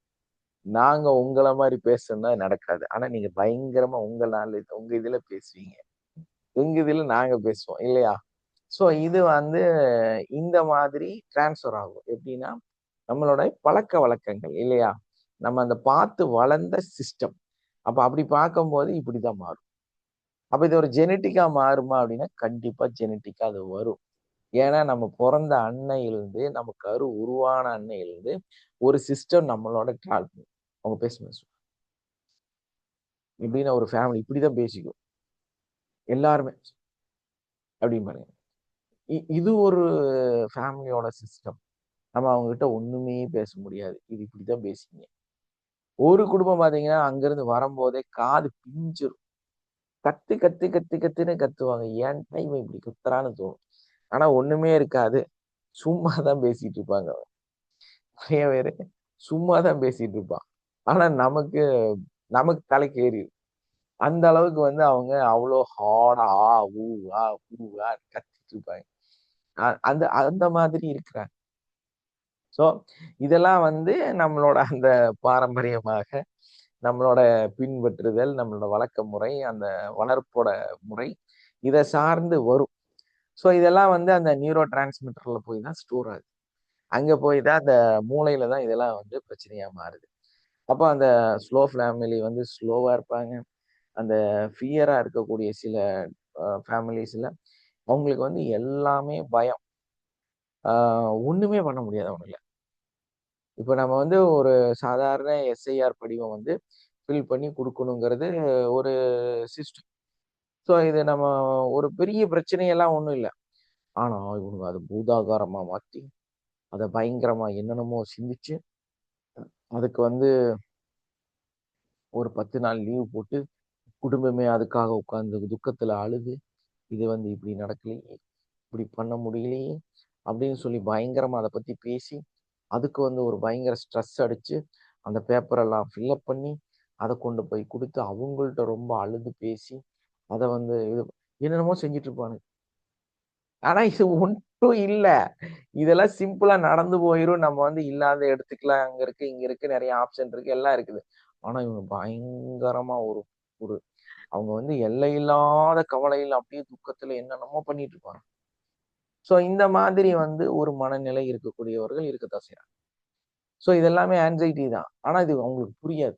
நாங்க உங்கள மாரி பேசணும்னா நடக்காது. ஆனா நீங்க பயங்கரமா உங்க இதுல பேசுவீங்க. எங்க இதுல நாங்க பேசுவோம் இல்லையா? சோ இது வந்து இந்த மாதிரி டிரான்ஸ்ஃபர் ஆகும். எப்படின்னா, நம்மளோட பழக்கவழக்கங்கள் இல்லையா? நம்ம அந்த பார்த்து வளர்ந்த சிஸ்டம். அப்ப அப்படி பார்க்கும்போது இப்படிதான் மாறும். அப்ப இது ஒரு ஜெனடிக்கா மாறுமா அப்படின்னா, கண்டிப்பா ஜெனடிக்கா அது வரும். ஏன்னா நம்ம பொறந்த அன்னையிலிருந்து, நம்ம கரு உருவான அன்னையிலிருந்து ஒரு சிஸ்டம் நம்மளோட ட்ராவல் பண்ணும். அவங்க பேசும்போது எப்படின்னா ஒரு ஃபேமிலி இப்படிதான் பேசிக்கும். எல்லாருமே அப்படிம்பாங்க. இது ஒரு ஃபேமிலியோட சிஸ்டம். நம்ம அவங்ககிட்ட ஒண்ணுமே பேச முடியாது. இது இப்படிதான் பேசுவீங்க. ஒரு குடும்பம் பார்த்தீங்கன்னா, அங்கிருந்து வரும்போதே காது பிஞ்சிரும். கத்து, கத்து, கத்து, கத்துன்னு கத்துவாங்க. ஏன்டா இவன் இப்படி கத்துறான்னு தோணும். ஆனா ஒண்ணுமே இருக்காது. சும்மா தான் பேசிட்டு இருப்பாங்க. பையன் வேற சும்மா தான் பேசிட்டு இருப்பான். ஆனா நமக்கு நமக்கு தலைக்கு ஏறிரும். அந்த அளவுக்கு வந்து அவங்க அவ்வளோ ஹார்டா ஆ, ஊ, ஆ, ஊ, ஆ கத்திட்டு இருப்பாங்க. அந்த அந்த மாதிரி இருக்கிறாங்க. சோ இதெல்லாம் வந்து நம்மளோட அந்த பாரம்பரியமாக நம்மளோட பின்பற்றுதல், நம்மளோட வழக்க முறை, அந்த வளர்ப்போட முறை, இதை சார்ந்து வரும். ஸோ இதெல்லாம் வந்து அந்த நியூரோ டிரான்ஸ்மிட்டர்ல போய் தான் ஸ்டோர் ஆகுது. அங்க போய் தான் அந்த மூளையில தான் இதெல்லாம் வந்து பிரச்சனையா மாறுது. அப்போ அந்த ஸ்லோ ஃபேமிலி வந்து ஸ்லோவா இருப்பாங்க. அந்த ஃபியரா இருக்கக்கூடிய சில ஃபேமிலிஸ்ல அவங்களுக்கு வந்து எல்லாமே பயம். ஒண்ணுமே பண்ண முடியாது அவங்கள. இப்போ நம்ம வந்து ஒரு சாதாரண எஸ்ஐஆர் படிவம் வந்து ஃபில் பண்ணி கொடுக்கணுங்கிறது ஒரு சிஸ்டம். ஸோ இது நம்ம ஒரு பெரிய பிரச்சனையெல்லாம் ஒன்றும் இல்லை. ஆனா இவனுங்க அதை பூதாகாரமா மாத்தி அதை பயங்கரமா என்னென்னமோ சிந்திச்சு அதுக்கு வந்து ஒரு 10 நாள் லீவ் போட்டு குடும்பமே அதுக்காக உட்கார்ந்து துக்கத்துல அழுது இது வந்து இப்படி நடக்கலையே, இப்படி பண்ண முடியலையே அப்படின்னு சொல்லி பயங்கரமா அதை பத்தி பேசி அதுக்கு வந்து ஒரு பயங்கர ஸ்ட்ரெஸ் அடிச்சு அந்த பேப்பரெல்லாம் ஃபில்அப் பண்ணி அதை கொண்டு போய் கொடுத்து அவங்கள்ட்ட ரொம்ப அழுது பேசி அதை வந்து இது என்னென்னமோ செஞ்சுட்டு இருப்பானுங்க. ஆனா இது ஒன்றும் இல்ல. இதெல்லாம் சிம்பிளா நடந்து போயிரும். நம்ம வந்து இல்லாத எடுத்துக்கலாம். அங்க இருக்கு, இங்க இருக்கு, நிறைய ஆப்ஷன் இருக்கு, எல்லாம் இருக்குது. ஆனா இவங்க பயங்கரமா ஒரு ஒரு அவங்க வந்து எல்லையில்லாத கவலையில் அப்படியே துக்கத்துல என்னென்னமோ பண்ணிட்டு இருப்பாங்க. சோ இந்த மாதிரி வந்து ஒரு மனநிலை இருக்கக்கூடியவர்கள் இருக்கத்தான் செய்யறாங்க. சோ இதெல்லாமே ஆன்சைட்டி தான். ஆனா இது அவங்களுக்கு புரியாது.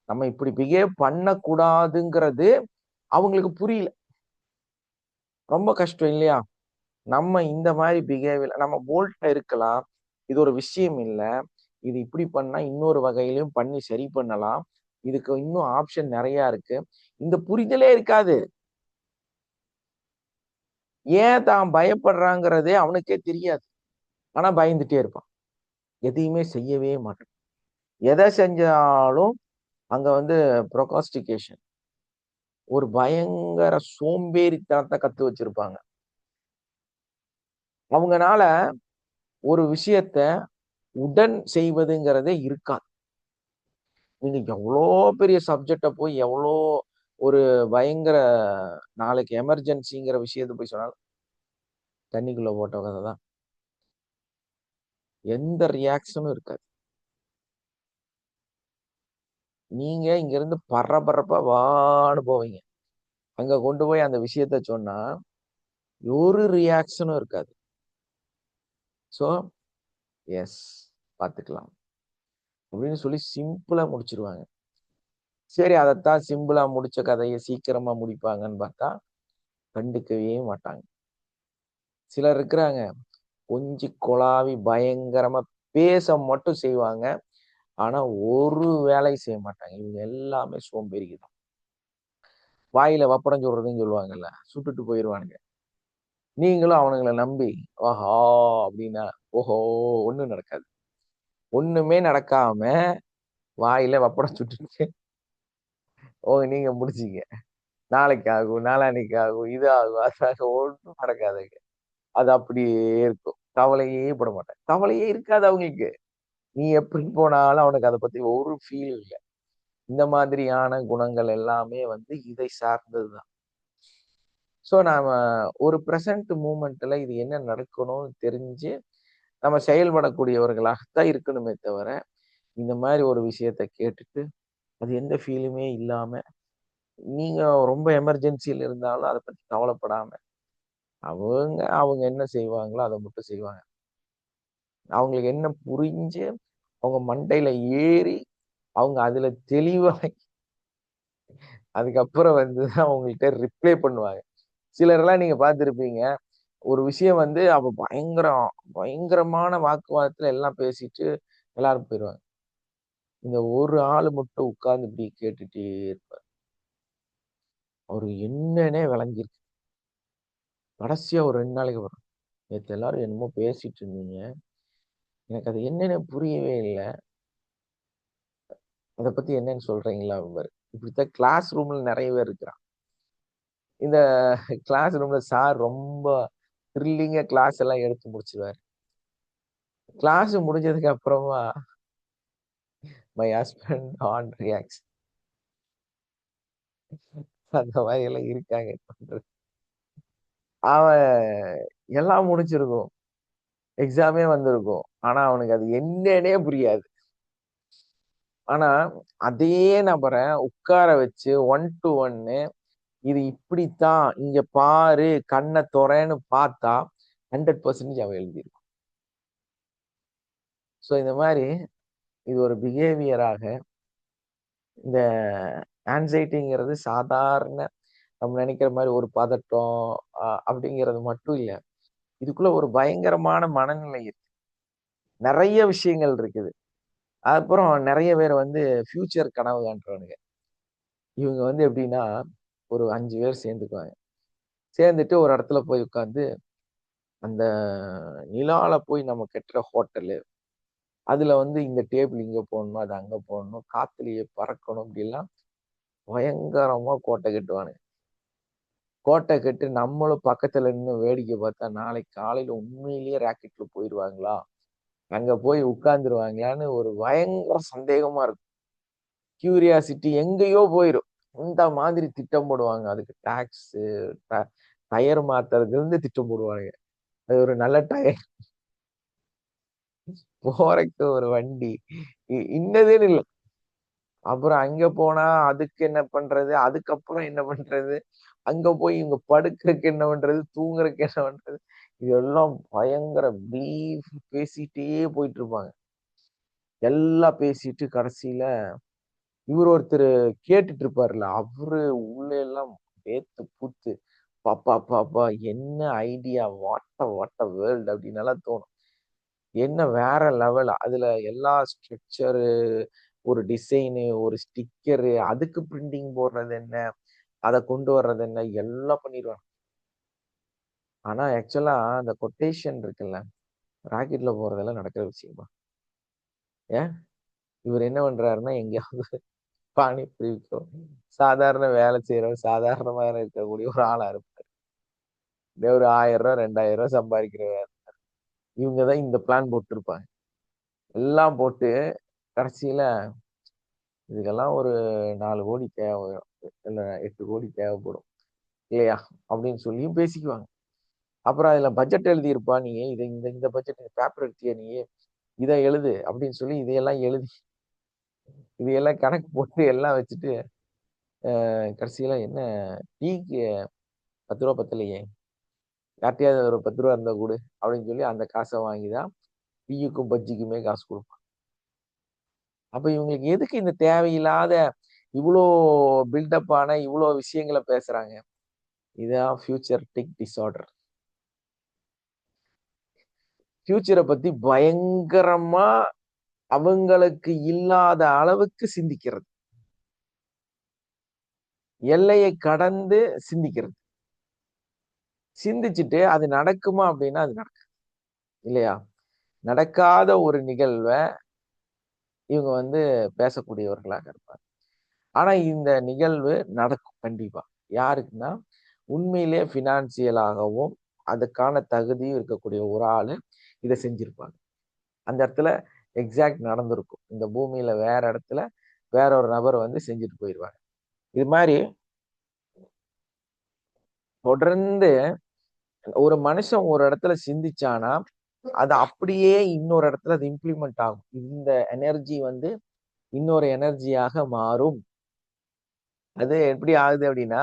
நம்ம இப்படி பிஹேவ் பண்ணக்கூடாதுங்கிறது அவங்களுக்கு புரியல. ரொம்ப கஷ்டம் இல்லையா? நம்ம இந்த மாதிரி பிஹேவியர் நம்ம போல்டா இருக்கலாம். இது ஒரு விஷயம் இல்ல. இது இப்படி பண்ணா இன்னொரு வகையிலும் பண்ணி சரி பண்ணலாம். இதுக்கு இன்னும் ஆப்ஷன் நிறைய இருக்கு. இந்த புரிதலே இருக்காது. ஏன் தான் பயப்படுறாங்கிறதே அவனுக்கே தெரியாது. ஆனா பயந்துட்டே இருப்பான். எதையுமே செய்யவே மாட்டான். எதை செஞ்சாலும் அங்க வந்து ப்ரொகாஸ்டிகேஷன் ஒரு பயங்கர சோம்பேறித்தனத்தை கத்து வச்சிருப்பாங்க. அவங்கனால ஒரு விஷயத்த உடன் செய்வதுங்கிறதே இருக்காது. நீங்க எவ்வளோ பெரிய சப்ஜெக்ட போய் எவ்வளோ ஒரு பயங்கர நாளைக்கு எமர்ஜென்சிங்கிற விஷயத்த போய் சொன்னாலும் தண்ணிக்குள்ள போட்ட கதை தான். எந்த ரியாக்ஷனும் இருக்காது. நீங்க இங்க இருந்து பரபரப்பா வான்னு போவீங்க. அங்க கொண்டு போய் அந்த விஷயத்த சொன்னா ஒரு ரியாக்ஷனும் இருக்காது. ஸோ எஸ் பார்த்துக்கலாம் அப்படின்னு சொல்லி சிம்பிளா முடிச்சிருவாங்க. சரி அதைத்தான் சிம்பிளா முடிச்ச கதையை சீக்கிரமா முடிப்பாங்கன்னு பார்த்தா கண்டுக்கவே மாட்டாங்க. சிலர் இருக்கிறாங்க கொஞ்சி கொலாவி பயங்கரமா பேச மட்டும் செய்வாங்க. ஆனா ஒரு வேலை செய்ய மாட்டாங்க. இவங்க எல்லாமே சோம்பேறிங்க தான். வாயில வப்படம் சொல்றதுன்னு சொல்லுவாங்கல்ல, சுட்டுட்டு போயிடுவானுங்க. நீங்களும் அவனுங்களை நம்பி ஆஹா அப்படின்னா ஓஹோ ஒண்ணும் நடக்காது. ஒண்ணுமே நடக்காம வாயில வப்படம் சுட்டுட்டு ஓ நீங்க முடிச்சீங்க. நாளைக்கு ஆகும், நாளான்னைக்கு ஆகும், இது ஆகும், அது ஆகும், ஒன்றும் நடக்காதுங்க. அது அப்படியே இருக்கும். கவலையே பட மாட்டேன். கவலையே இருக்காது அவங்களுக்கு. நீ எப்படி போனாலும் அவனுக்கு அதை பத்தி ஒரு ஃபீல் இல்லை. இந்த மாதிரியான குணங்கள் எல்லாமே வந்து இதை சார்ந்ததுதான். ஸோ நாம ஒரு ப்ரெசன்ட் மூமெண்ட்ல இது என்ன நடக்கணும்னு தெரிஞ்சு நம்ம செயல்படக்கூடியவர்களாகத்தான் இருக்கணுமே தவிர இந்த மாதிரி ஒரு விஷயத்த கேட்டுட்டு அது எந்த ஃபீலுமே இல்லாம நீங்க ரொம்ப எமர்ஜென்சியில் இருந்தாலும் அதை பத்தி கவலைப்படாம அவங்க என்ன செய்வாங்களோ அதை மட்டும் செய்வாங்க. அவங்களுக்கு என்ன புரிஞ்சு அவங்க மண்டையில ஏறி அவங்க அதுல தெளிவாய் அதுக்கப்புறம் வந்து அவங்கள்ட்ட ரிப்ளை பண்ணுவாங்க. சிலர்லாம் நீங்க பார்த்திருப்பீங்க. ஒரு விஷயம் வந்து அவ பயங்கரமான வாக்குவாதத்துல எல்லாம் பேசிட்டு எல்லாரும் போயிடுவாங்க. இந்த ஒரு ஆளு மட்டும் உட்கார்ந்து இப்படி கேட்டுட்டே இருப்பார். அவரு என்னன்னே விளங்கிருக்கு. கடைசியா ஒரு 2 நாளைக்கு வரும். நேத்து எல்லாரும் என்னமோ பேசிட்டு இருந்தீங்க. எனக்கு அது என்னன்னு புரியவே இல்ல. அத பத்தி என்னன்னு சொல்றீங்களா? அப்படிம்பாரு. இப்படித்தான் கிளாஸ் ரூம்ல நிறைய பேர் இருக்கிறான். இந்த கிளாஸ் ரூம்ல சார் ரொம்ப த்ரில்லிங்கா கிளாஸ் எல்லாம் எடுத்து முடிச்சிருவாரு. கிளாஸ் முடிஞ்சதுக்கு அப்புறமா மை ஹஸ்பண்ட் ஆன் ரியாக்ட்ஸ் அந்த மாதிரி எல்லாம் இருக்காங்க. என்ன பண்றது? அவன் எல்லாம் முடிச்சிருக்கும். எக்ஸாமே வந்திருக்கும். ஆனா அவனுக்கு அது என்னன்னே புரியாது. ஆனா அதே நபரை உட்கார வச்சு 1 to 1 இது இப்படித்தான், இங்க பாரு, கண்ணை துறன்னு பார்த்தா 100% அவன் எழுதியிருக்கும். ஸோ இந்த மாதிரி இது ஒரு பிஹேவியராக, இந்த ஆன்சைட்டிங்கிறது சாதாரண நம்ம நினைக்கிற மாதிரி ஒரு பதட்டம் அப்படிங்கிறது மட்டும் இல்லை. இதுக்குள்ள ஒரு பயங்கரமான மனநிலை இருக்கு. நிறைய விஷயங்கள் இருக்குது. அப்புறம் நிறைய பேர் வந்து ஃபியூச்சர் கனவு காண்றவனுங்க. இவங்க வந்து எப்படின்னா, ஒரு 5 பேர் சேர்ந்துக்குவாங்க. சேர்ந்துட்டு ஒரு இடத்துல போய் உட்காந்து, அந்த நிலால போய் நம்ம கட்டுற ஹோட்டலு, அதுல வந்து இந்த டேபிள் இங்க போடணும், அது அங்க போடணும், காத்துலயே பறக்கணும், இப்படிலாம் பயங்கரமா கோட்டை கட்டுவானுங்க. கோட்டை கட்டு நம்மளும் பக்கத்துல நின்று வேடிக்கை பார்த்தா, நாளைக்கு காலையில உண்மையிலேயே ராக்கெட்ல போயிடுவாங்களா, அங்க போய் உட்கார்ந்துருவாங்களான்னு ஒரு பயங்கர சந்தேகமா இருக்கும். கியூரியாசிட்டி எங்கேயோ போயிடும். இந்த மாதிரி திட்டம் போடுவாங்க. அதுக்கு டாக்ஸ், டயர் மாத்துறதுல இருந்து திட்டம் போடுவாங்க. அது ஒரு நல்ல டயர் போறதுக்கு ஒரு வண்டி, இன்னதுன்னு இல்லை. அப்புறம் அங்க போனா அதுக்கு என்ன பண்றது, அதுக்கப்புறம் என்ன பண்றது, அங்க போய் இவங்க படுக்கிறதுக்கு என்ன பண்றது, தூங்குறதுக்கு என்ன பண்றது, இதெல்லாம் பயங்கர பிரீஃப் பேசிட்டே போயிட்டு இருப்பாங்க. எல்லாம் பேசிட்டு கடைசியில இவர் ஒருத்தர் கேட்டுட்டு இருப்பாருல்ல, அவரு உள்ள எல்லாம் வேத்து பூத்து, பாப்பா பாப்பா என்ன ஐடியா, வாட்ட வேர்ல்டு அப்படின்னு எல்லாம் தோணும். என்ன வேற லெவல், அதுல எல்லா ஸ்ட்ரக்சரு, ஒரு டிசைனு, ஒரு ஸ்டிக்கரு, அதுக்கு பிரிண்டிங் போடுறது என்ன, அதை கொண்டு வர்றது என்ன, எல்லாம் பண்ணிடுவாங்க. ஆனா ஆக்சுவலா அந்த கொட்டேஷன் இருக்குல்ல, ராக்கெட்ல போறதெல்லாம் நடக்கிற விஷயமா? ஏன் இவர் என்ன பண்றாருன்னா, எங்கேயாவது பானிபூரி விற்கும், சாதாரண வேலை செய்யறவர், சாதாரணமா இருக்கக்கூடிய ஒரு ஆளா இருப்பாரு. ஒரு 1000 ரூபாய் 2000 ரூபாய் சம்பாதிக்கிறவர். இவங்கதான் இந்த பிளான் போட்டிருப்பாங்க. எல்லாம் போட்டு கடைசியில இதுக்கெல்லாம் ஒரு 4 கோடி தேவை, இல்ல 8 கோடி தேவைப்படும் இல்லையா அப்படின்னு சொல்லியும் பேசிக்குவாங்க. அப்புறம் அதுல பட்ஜெட் எழுதியிருப்பா, நீ இதை இந்த இந்த பட்ஜெட் பேப்பர் எடுத்திய நீ இதை எழுது அப்படின்னு சொல்லி இதையெல்லாம் எழுதி இதையெல்லாம் கணக்கு போட்டு எல்லாம் வச்சுட்டு, கடைசியில என்ன, டீக்கு 10 ரூபா பத்தலையே, யார்ட்டையாவது ஒரு 10 ரூபா இருந்தா கூடு அப்படின்னு சொல்லி அந்த காசை வாங்கிதான் டீயுக்கும் பஜ்ஜிக்குமே காசு கொடுப்பான். அப்ப இவங்களுக்கு எதுக்கு இந்த தேவையில்லாத இவ்வளோ பில்டப்பான இவ்வளோ விஷயங்களை பேசுறாங்க? இதுதான் ஃபியூச்சர் டிக் டிஸார்டர். ஃபியூச்சரை பத்தி பயங்கரமா அவங்களுக்கு இல்லாத அளவுக்கு சிந்திக்கிறது, எல்லையை கடந்து சிந்திக்கிறது. சிந்திச்சுட்டு அது நடக்குமா அப்படின்னா அது நடக்கும் இல்லையா? நடக்காத ஒரு நிகழ்வை இவங்க வந்து பேசக்கூடியவர்களாக இருப்பாங்க. ஆனா இந்த நிகழ்வு நடக்கும் கண்டிப்பா. யாருக்குன்னா, உண்மையிலே பினான்சியலாகவும் அதுக்கான தகுதியும் இருக்கக்கூடிய ஒரு ஆளு இதை செஞ்சிருப்பாங்க. அந்த இடத்துல எக்ஸாக்ட் நடந்திருக்கும். இந்த பூமியில வேற இடத்துல வேற ஒரு நபர் வந்து செஞ்சுட்டு போயிடுவாங்க. இது மாதிரி தொடர்ந்து ஒரு மனுஷன் ஒரு இடத்துல சிந்திச்சானா அது அப்படியே இன்னொரு இடத்துல அது இம்ப்ளிமெண்ட் ஆகும். இந்த எனர்ஜி வந்து இன்னொரு எனர்ஜியாக மாறும். அது எப்படி ஆகுது அப்படின்னா,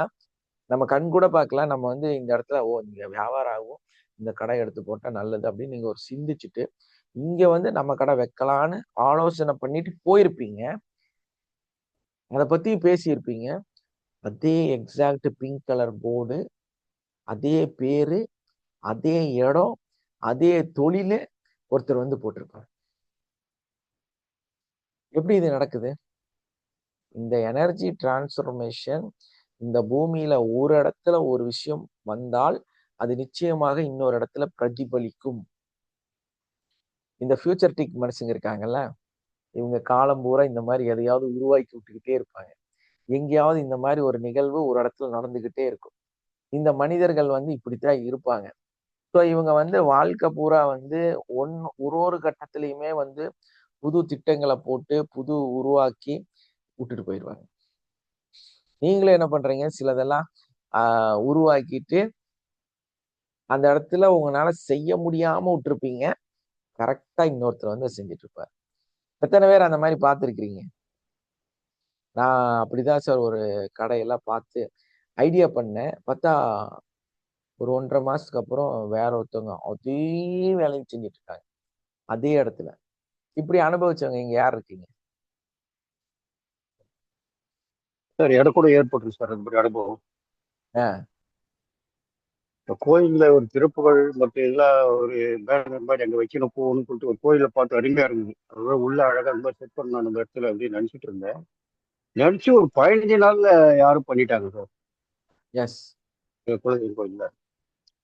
நம்ம கண் கூட பார்க்கலாம். நம்ம வந்து இந்த இடத்துல இங்க வியாபாரம் ஆகும், இந்த கடை எடுத்து போட்டா நல்லது அப்படின்னு நீங்க ஒரு சிந்திச்சுட்டு இங்க வந்து நம்ம கடை வைக்கலான்னு ஆலோசனை பண்ணிட்டு போயிருப்பீங்க. அதை பத்தி பேசியிருப்பீங்க. அதே எக்ஸாக்ட் பிங்க் கலர் போர்டு, அதே பேரு, அதே இடம், அதே தொழிலு ஒருத்தர் வந்து போட்டிருப்பாரு. எப்படி இது நடக்குது? இந்த எனர்ஜி டிரான்ஸ்ஃபர்மேஷன் இந்த பூமியில ஒரு இடத்துல ஒரு விஷயம் வந்தால் அது நிச்சயமாக இன்னொரு இடத்துல பிரதிபலிக்கும். இந்த ஃபியூச்சர் டிக் மனுஷங்க இருக்காங்கல்ல, இவங்க காலம் பூரா இந்த மாதிரி எதையாவது உருவாக்கி விட்டுக்கிட்டே இருப்பாங்க. எங்கேயாவது இந்த மாதிரி ஒரு நிகழ்வு ஒரு இடத்துல நடந்துகிட்டே இருக்கும். இந்த மனிதர்கள் வந்து இப்படித்தான் இருப்பாங்க. ஸோ இவங்க வந்து வாழ்க்கை பூரா வந்து ஒரு ஒரு கட்டத்திலையுமே வந்து புது திட்டங்களை போட்டு புது உருவாக்கி விட்டுட்டு போயிடுவாங்க. நீங்களும் என்ன பண்றீங்க, சிலதெல்லாம் உருவாக்கிட்டு அந்த இடத்துல உங்களால செய்ய முடியாம விட்டுருப்பீங்க. கரெக்டா இன்னொருத்தர் வந்து செஞ்சுட்டு இருப்பாரு. எத்தனை பேர் அந்த மாதிரி பார்த்துருக்கிறீங்க? நான் அப்படிதான் சார் ஒரு கடையெல்லாம் பார்த்து ஐடியா பண்ணேன். பார்த்தா ஒரு 1.5 மாசத்துக்கு அப்புறம் வேற ஒருத்தவங்க அதே வேலையை செஞ்சுட்டு இருக்காங்க அதே இடத்துல. இப்படி அனுபவிச்சவங்க இங்க யார் இருக்கீங்க? சார் எனக்கு கூட ஏற்பட்டுருக்கு சார் அது மாதிரி அனுபவம். ஆஹ் இப்போ கோயில்ல ஒரு திருப்புகள் மற்ற இதெல்லாம் ஒரு பேனர் மாதிரி அங்கே வைக்கணும் போகணும்னு சொல்லிட்டு ஒரு கோயிலை பார்த்து அருமையா இருந்தது. அதுதான் உள்ள அழகா அந்த மாதிரி செட் பண்ணணும் அந்த இடத்துல அப்படின்னு நினைச்சிட்டு இருந்தேன். நினைச்சு ஒரு 15 நாள்ல யாரும் பண்ணிட்டாங்க சார். எஸ். குலதெய்வம் கோயில்ல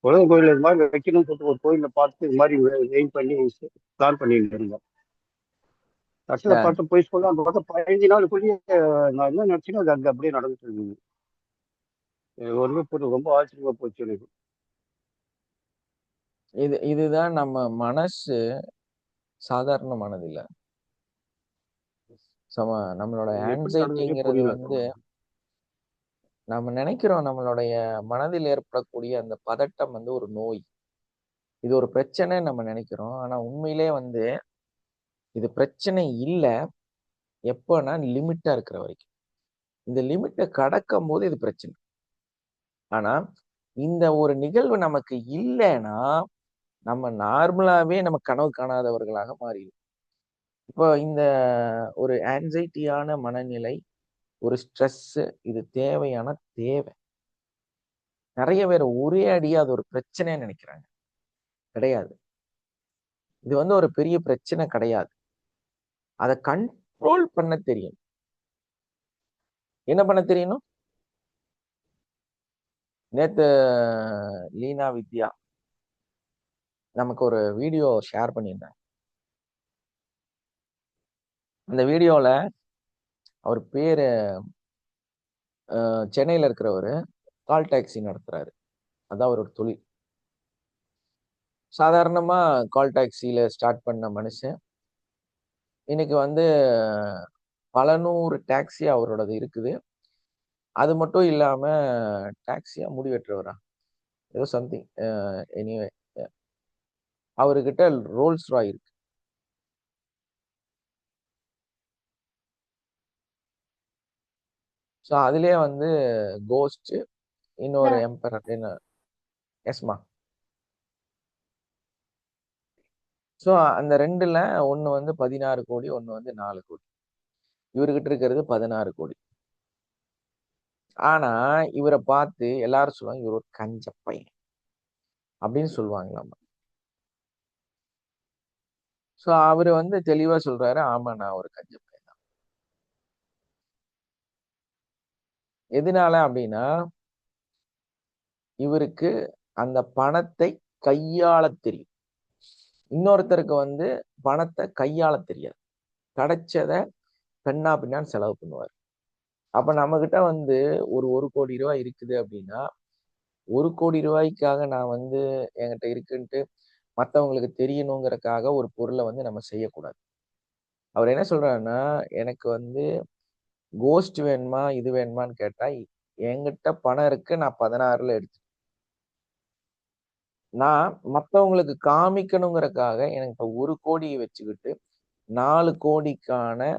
குலதெய்வம் கோயில்ல இது மாதிரி வைக்கணும்னு சொல்லிட்டு ஒரு கோயிலை பார்த்து இது மாதிரி எய்ம் பண்ணி பிளான் பண்ணிட்டு இருந்தேன். கட்டில பார்த்து போய் சொல்ல அந்த பார்த்தா 15 நாளுக்குள்ளேயே நான் என்ன நினைச்சேன்னா அது அங்கே அப்படியே நடந்துட்டு இருந்தது. ரொம்ப ஆச்சரியமா போச்சு எனக்கு. இதுதான் நம்ம மனசு சாதாரணமானது இல்ல. நம்மளோட எப்படி நடந்ததுன்னே ஆன்சைட்டிங்கிறது புரியல வந்து சார். நம்ம நினைக்கிறோம் நம்மளுடைய மனதில் ஏற்படக்கூடிய அந்த பதட்டம் வந்து ஒரு நோய், இது ஒரு பிரச்சனை நம்ம நினைக்கிறோம். ஆனா உண்மையிலே வந்து இது பிரச்சனை இல்லை. எப்போனா லிமிட்டா இருக்கிற வரைக்கும். இந்த லிமிட்டை கடக்கும் போது இது பிரச்சனை. ஆனா இந்த ஒரு நிகழ்வு நமக்கு இல்லைன்னா நம்ம நார்மலாவே நம்ம கனவு காணாதவர்களாக மாறிடும். இப்போ இந்த ஒரு ஆன்சைட்டியான மனநிலை, ஒரு ஸ்ட்ரெஸ், இது தேவையான தேவை. நிறைய பேர் ஒரே அடியா அது ஒரு பிரச்சனையா நினைக்கிறாங்க. கிடையாது. இது வந்து ஒரு பெரிய பிரச்சனை கிடையாது. அதை கண்ட்ரோல் பண்ண தெரியும். என்ன பண்ண தெரியணும்? நேத்து லீனா வித்யா நமக்கு ஒரு வீடியோ ஷேர் பண்ணியிருந்தாங்க. அந்த வீடியோல அவர் பேரு சென்னையில இருக்கிறவரு கால் டாக்ஸி நடத்துறாரு. அதான் அவரோட தொழில். சாதாரணமா கால் டாக்ஸியில ஸ்டார்ட் பண்ண மனுஷன் இன்னைக்கு வந்து பல நூறு டாக்ஸி அவரோடது இருக்குது. அது மட்டும் இல்லாம டாக்ஸியா முடிவெற்றவரா ஏதோ சம்திங். எனிவே அவர்கிட்ட ரோல்ஸ் ராய் இருக்கு. ஸோ அதுலயே வந்து கோஸ்ட், இன்னொரு எம்பரர் என்ன எஸ்மா. ஸோ அந்த ரெண்டுல ஒண்ணு வந்து 16 கோடி, ஒண்ணு வந்து 4 கோடி. இவர்கிட்ட இருக்கிறது 16 கோடி. ஆனா இவரை பார்த்து எல்லாரும் சொல்லுவாங்க இவர் ஒரு கஞ்ச பையன் அப்படின்னு சொல்லுவாங்களாமா. ஸோ அவரு வந்து தெளிவா சொல்றாரு, ஆமா நான் ஒரு கஞ்ச பையன் தான். எதனால அப்படின்னா இவருக்கு அந்த பணத்தை கையாள தெரியும். இன்னொருத்தருக்கு வந்து பணத்தை கையாள தெரியாது. கிடைச்சதை கண்ணா பின்னான்னு செலவு பண்ணுவார். அப்ப நம்ம கிட்ட வந்து ஒரு கோடி ரூபாய் இருக்குது அப்படின்னா 1 கோடி ரூபாய்க்காக நான் வந்து என்கிட்ட இருக்குன்ட்டு மற்றவங்களுக்கு தெரியணுங்கிறதுக்காக ஒரு பொருளை வந்து நம்ம செய்யக்கூடாது. அவர் என்ன சொல்றாருன்னா, எனக்கு வந்து கோஸ்ட் வேணுமா இது வேணுமான்னு கேட்டா என்கிட்ட பணம் இருக்கு, நான் 16ல எடுத்து நான் மற்றவங்களுக்கு காமிக்கணுங்கிறதுக்காக எனக்கு 1 கோடியை வச்சுக்கிட்டு 4 கோடிக்கான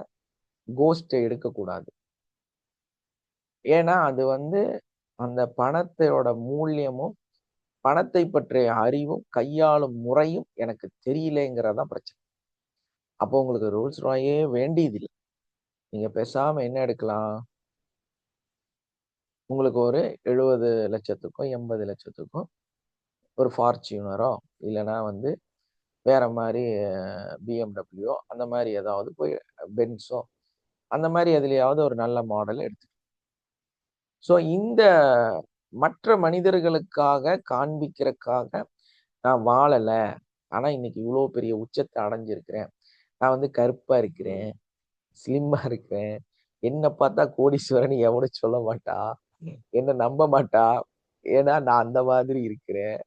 கோஸ்டை எடுக்கக்கூடாது. ஏன்னா அது வந்து அந்த பணத்தோட மூலியமும் பணத்தை பற்றிய அறிவும் கையாளும் முறையும் எனக்கு தெரியலங்கிறதான் பிரச்சனை. அப்போ உங்களுக்கு ரோல்ஸ் ராயே வேண்டியதில்லை. நீங்க பேசாம என்ன எடுக்கலாம்? உங்களுக்கு ஒரு 70 லட்சத்துக்கும் 80 லட்சத்துக்கும் ஒரு ஃபார்ச்சுனரோ இல்லைன்னா வந்து வேற மாதிரி பிஎம்டபிள்யூ அந்த மாதிரி ஏதாவது போய் பென்ஸோ அந்த மாதிரி எதுலையாவது ஒரு நல்ல மாடல் எடுத்து. ஸோ இந்த மற்ற மனிதர்களுக்காக காண்பிக்கிறதுக்காக நான் வாழலை, ஆனா இன்னைக்கு இவ்வளோ பெரிய உச்சத்தை அடைஞ்சிருக்கிறேன், நான் வந்து கருப்பா இருக்கிறேன், ஸ்லிம்மா இருக்கிறேன், என்ன பார்த்தா கோடீஸ்வரன் எவனும் சொல்ல மாட்டா, என்ன நம்ப மாட்டா, ஏன்னா நான் அந்த மாதிரி இருக்கிறேன்,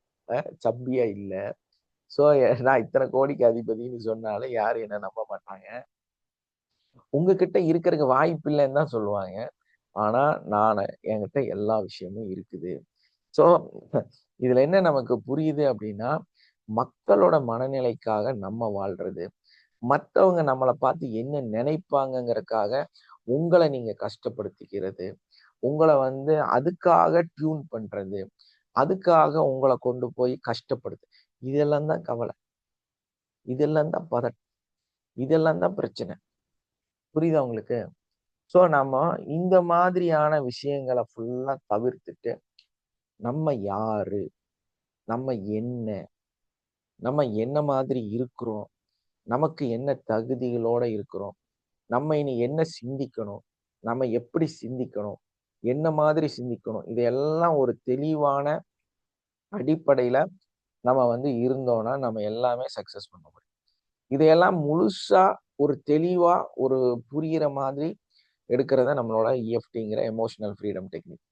சப்பியா இல்லை. ஸோ நான் இத்தனை கோடிக்கு அதிபதினு சொன்னாலும் யாரும் என்ன நம்ப மாட்டாங்க. உங்ககிட்ட இருக்கிறதுக்கு வாய்ப்பு இல்லைன்னு தான் சொல்லுவாங்க. ஆனா நான் என்கிட்ட எல்லா விஷயமும் இருக்குது. ஸோ இதுல என்ன நமக்கு புரியுது அப்படின்னா, மக்களோட மனநிலைக்காக நம்ம வாழ்றது, மற்றவங்க நம்மளை பார்த்து என்ன நினைப்பாங்கங்கிறதுக்காக உங்களை நீங்க கஷ்டப்படுத்திக்கிறது, உங்களை வந்து அதுக்காக டியூன் பண்றது, அதுக்காக உங்களை கொண்டு போய் கஷ்டப்படுது. இதெல்லாம் தான் கவலை, இதெல்லாம் தான் பதட்டம், இதெல்லாம் தான் பிரச்சனை. புரியுதா உங்களுக்கு? ஸோ நம்ம இந்த மாதிரியான விஷயங்களை ஃபுல்லா தவிர்த்துட்டு, நம்ம யாரு, நம்ம என்ன, நம்ம என்ன மாதிரி இருக்கிறோம், நமக்கு என்ன தகுதிகளோட இருக்கிறோம், நம்ம இனி என்ன சிந்திக்கணும், நம்ம எப்படி சிந்திக்கணும், என்ன மாதிரி சிந்திக்கணும், இதையெல்லாம் ஒரு தெளிவான அடிப்படையில நம்ம வந்து இருந்தோம்னா நம்ம எல்லாமே சக்சஸ் பண்ண முடியும். இதையெல்லாம் முழுசா ஒரு தெளிவா ஒரு புரியிற மாதிரி எடுக்கிறத நம்மளோட இஎஃப்டிங்கிற எமோஷனல் ஃப்ரீடம் டெக்னிக்.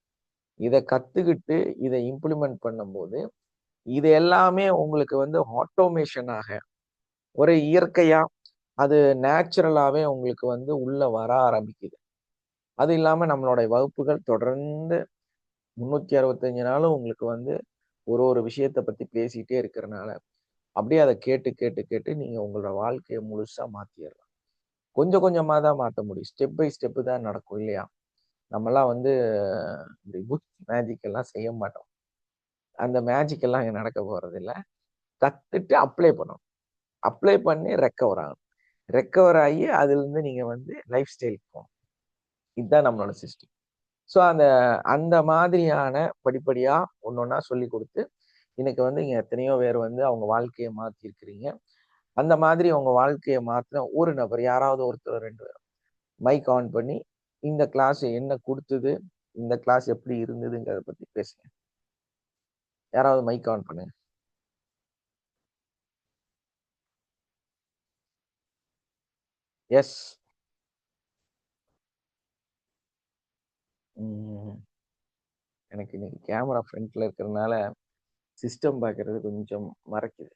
இதை கத்துக்கிட்டு இதை இம்ப்ளிமெண்ட் பண்ணும்போது இது எல்லாமே உங்களுக்கு வந்து ஆட்டோமேஷனாக ஒரு இயற்கையா அது நேச்சுரலாவே உங்களுக்கு வந்து உள்ள வர ஆரம்பிக்குது. அது இல்லாம நம்மளுடைய வகுப்புகள் தொடர்ந்து 365 நாளும் உங்களுக்கு வந்து ஒரு விஷயத்தை பத்தி பேசிட்டே இருக்கிறனால அப்படியே அதை கேட்டு கேட்டு கேட்டு நீங்க உங்களோட வாழ்க்கையை முழுசா மாத்திடலாம். கொஞ்சம் கொஞ்சமா தான் மாற்ற முடியும். ஸ்டெப் பை ஸ்டெப் தான் நடக்கும் இல்லையா? நம்மலாம் வந்து இந்த புக் மேஜிக் எல்லாம் செய்ய மாட்டோம். அந்த மேஜிக் எல்லாம் இங்க நடக்க போறது இல்லை. கத்துட்டு அப்ளை பண்ணணும். அப்ளை பண்ணி ரெக்கவர் ஆகணும். ரெக்கவர் ஆகி அதுல இருந்து நீங்க வந்து லைஃப் ஸ்டைலுக்கு போகணும். இதுதான் நம்மளோட சிஸ்டம். ஸோ அந்த அந்த மாதிரியான படிப்படியா ஒன்னொன்னா சொல்லி கொடுத்து இன்னைக்கு வந்து இங்க எத்தனையோ பேர் வந்து அவங்க வாழ்க்கையை மாத்திருக்கிறீங்க. அந்த மாதிரி உங்க வாழ்க்கையை மாத்தின ஒரு நபர் யாராவது ஒருத்தர் 2 பேர் மைக் ஆன் பண்ணி இந்த கிளாஸ் என்ன கொடுத்தது, இந்த கிளாஸ் எப்படி இருந்ததுங்கிறத பத்தி பேசுங்க. யாராவது மைக் ஆன் பண்ணுங்க. எஸ். எனக்கு இன்னைக்கு கேமரா ஃப்ரண்ட்ல இருக்கிறதுனால சிஸ்டம் பார்க்கறது கொஞ்சம் மறைக்குது,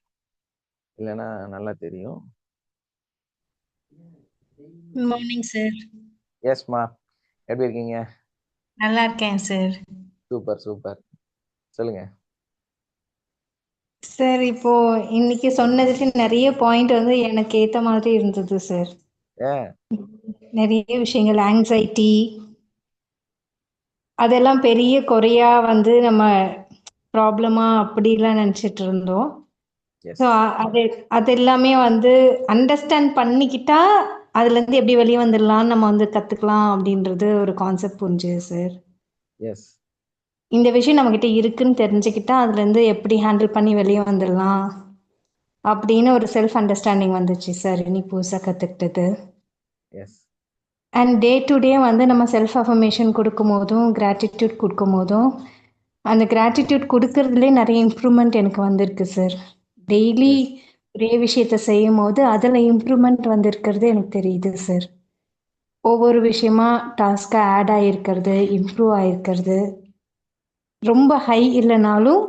இல்லைன்னா நல்லா தெரியும். Good morning sir. எஸ்மா, எப்படி இருக்கீங்க? நல்லா இருக்கேன் சார். சூப்பர் சூப்பர், சொல்லுங்க. சார் இப்போ இன்னைக்கு சொன்னதுக்கு நிறைய பாயிண்ட் வந்து எனக்கு ஏத்த மாதிரி இருந்தது சார். ஏன் நிறைய விஷயங்கள் ஆங்ஸைட்டி அதெல்லாம் பெரிய குறையா வந்து நம்ம ப்ராப்ளமா அப்படிலாம் நினச்சிட்டு இருந்தோம். எஸ் ஸோ அது அது எல்லாமே வந்து அண்டர்ஸ்டாண்ட் பண்ணிக்கிட்டா அதுலேருந்து எப்படி வெளியே வந்துடலாம்னு நம்ம வந்து கற்றுக்கலாம் அப்படின்றது ஒரு கான்செப்ட் புரிஞ்சுது சார். எஸ் இந்த விஷயம் நம்மக்கிட்ட இருக்குன்னு தெரிஞ்சுக்கிட்டா அதுலேருந்து எப்படி ஹேண்டில் பண்ணி வெளியே வந்துடலாம் அப்படின்னு ஒரு செல்ஃப் அண்டர்ஸ்டாண்டிங் வந்துச்சு சார் இன்னைக்கு புதுசாக கற்றுக்கிட்டது. Yes and day to day வந்து நம்ம செல்ஃப் அஃபர்மேஷன் கொடுக்கும் போதும் கிராட்டிடியூட் கொடுக்கும் போதும் அந்த கிராட்டிடியூட் கொடுக்கறதுலே நிறைய இம்ப்ரூவ்மெண்ட் எனக்கு வந்திருக்கு சார். டெய்லி எஸ் ஒரே விஷயத்த செய்யும் போது அதில் இம்ப்ரூவ்மெண்ட் வந்திருக்கிறது எனக்கு தெரியுது சார். ஒவ்வொரு விஷயமா டாஸ்காக ஆட் ஆகிருக்கிறது, இம்ப்ரூவ் ஆகிருக்கிறது, ரொம்ப ஹை இல்லைனாலும்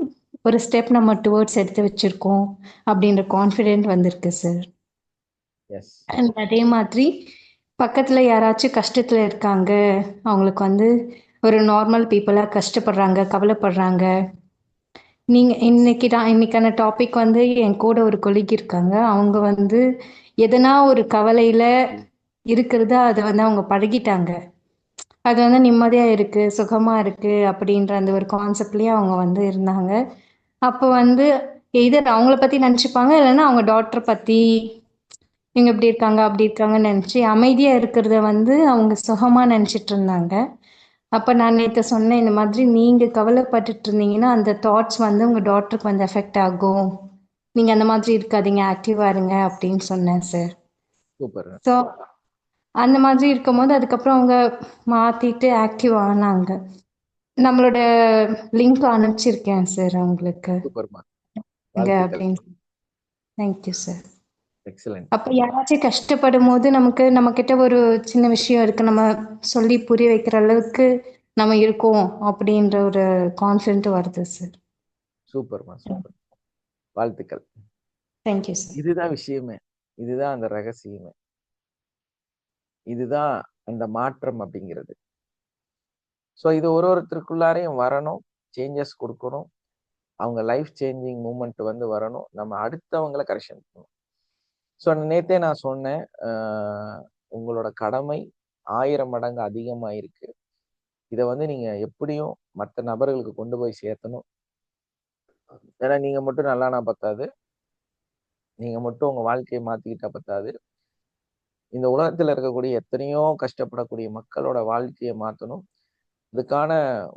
ஒரு ஸ்டெப் நம்ம டுவர்ட்ஸ் எடுத்து வச்சுருக்கோம் அப்படின்ற கான்ஃபிடென்ட் வந்திருக்கு சார். எஸ் அண்ட் அதே மாதிரி பக்கத்தில் யாராச்சும் கஷ்டத்தில் இருக்காங்க, அவங்களுக்கு வந்து ஒரு நார்மல் பீப்புளாக கஷ்டப்படுறாங்க, கவலைப்படுறாங்க. நீங்கள் இன்னைக்கான டாபிக் வந்து என் கூட ஒரு கொலீக் இருக்காங்க. அவங்க வந்து எதனா ஒரு கவலையில் இருக்கிறத அதை வந்து அவங்க பழகிட்டாங்க. அது வந்து நிம்மதியாக இருக்குது, சுகமாக இருக்குது அப்படின்ற அந்த ஒரு கான்செப்ட்லேயே அவங்க வந்து இருந்தாங்க. அப்போ வந்து எதர் அவங்கள பற்றி நினச்சிப்பாங்க, இல்லைன்னா அவங்க டாக்டரை பற்றி இவங்க இப்படி இருக்காங்க அப்படி இருக்காங்கன்னு நினச்சி அமைதியாக இருக்கிறத வந்து அவங்க சுகமாக நினச்சிட்டு இருந்தாங்க. அப்போ நான் நேற்று சொன்னேன், இந்த மாதிரி நீங்கள் கவலைப்பட்டுட்டு இருந்தீங்கன்னா அந்த தாட்ஸ் வந்து உங்கள் டாக்டருக்கு கொஞ்சம் எஃபெக்ட் ஆகும், நீங்கள் அந்த மாதிரி இருக்காதீங்க, ஆக்டிவாக இருங்க அப்படின்னு சொன்னேன் சார். சூப்பர். ஸோ அந்த மாதிரி இருக்கும்போது அதுக்கப்புறம் அவங்க மாற்றிட்டு ஆக்டிவ் ஆனாங்க. நம்மளோட லிங்க் அனுப்பிச்சிருக்கேன் சார் அவங்களுக்கு சூப்பர்மா, இங்கே வாழ்த்துக்கள். அப்படின்னு. Thank you sir. எக்ஸலண்ட். அப்போ யாராச்சும் கஷ்டப்படும் போது நம்மக்கிட்ட ஒரு சின்ன விஷயம் இருக்கு, நம்ம சொல்லி புரிய வைக்கிற அளவுக்கு நம்ம இருக்கோம் அப்படின்ற ஒரு கான்ஃபிடென்ட் வருது சார். சூப்பர்மா, சூப்பர், வாழ்த்துக்கள். Thank you sir. இதுதான் விஷயமே, இதுதான் அந்த ரகசியமே, இதுதான் அந்த மாற்றம் அப்படிங்கிறது. ஸோ இது ஒருத்தருக்குள்ளாரையும் வரணும், சேஞ்சஸ் கொடுக்கணும், அவங்க லைஃப் சேஞ்சிங் மூமெண்ட் வந்து வரணும், நம்ம அடுத்தவங்களை கரெக்ஷன் பண்ணணும். ஸோ நேத்தே நான் சொன்னேன், உங்களோட கடமை 1000 மடங்கு அதிகமாக இருக்கு. இதை வந்து நீங்க எப்படியும் மற்ற நபர்களுக்கு கொண்டு போய் சேர்த்தணும். ஏன்னா நீங்க மட்டும் நல்லானா பத்தாது, நீங்க மட்டும் உங்க வாழ்க்கையை மாத்திக்கிட்டா பத்தாது. இந்த உலகத்துல இருக்கக்கூடிய எத்தனையோ கஷ்டப்படக்கூடிய மக்களோட வாழ்க்கையை மாத்தணும். அதுக்கான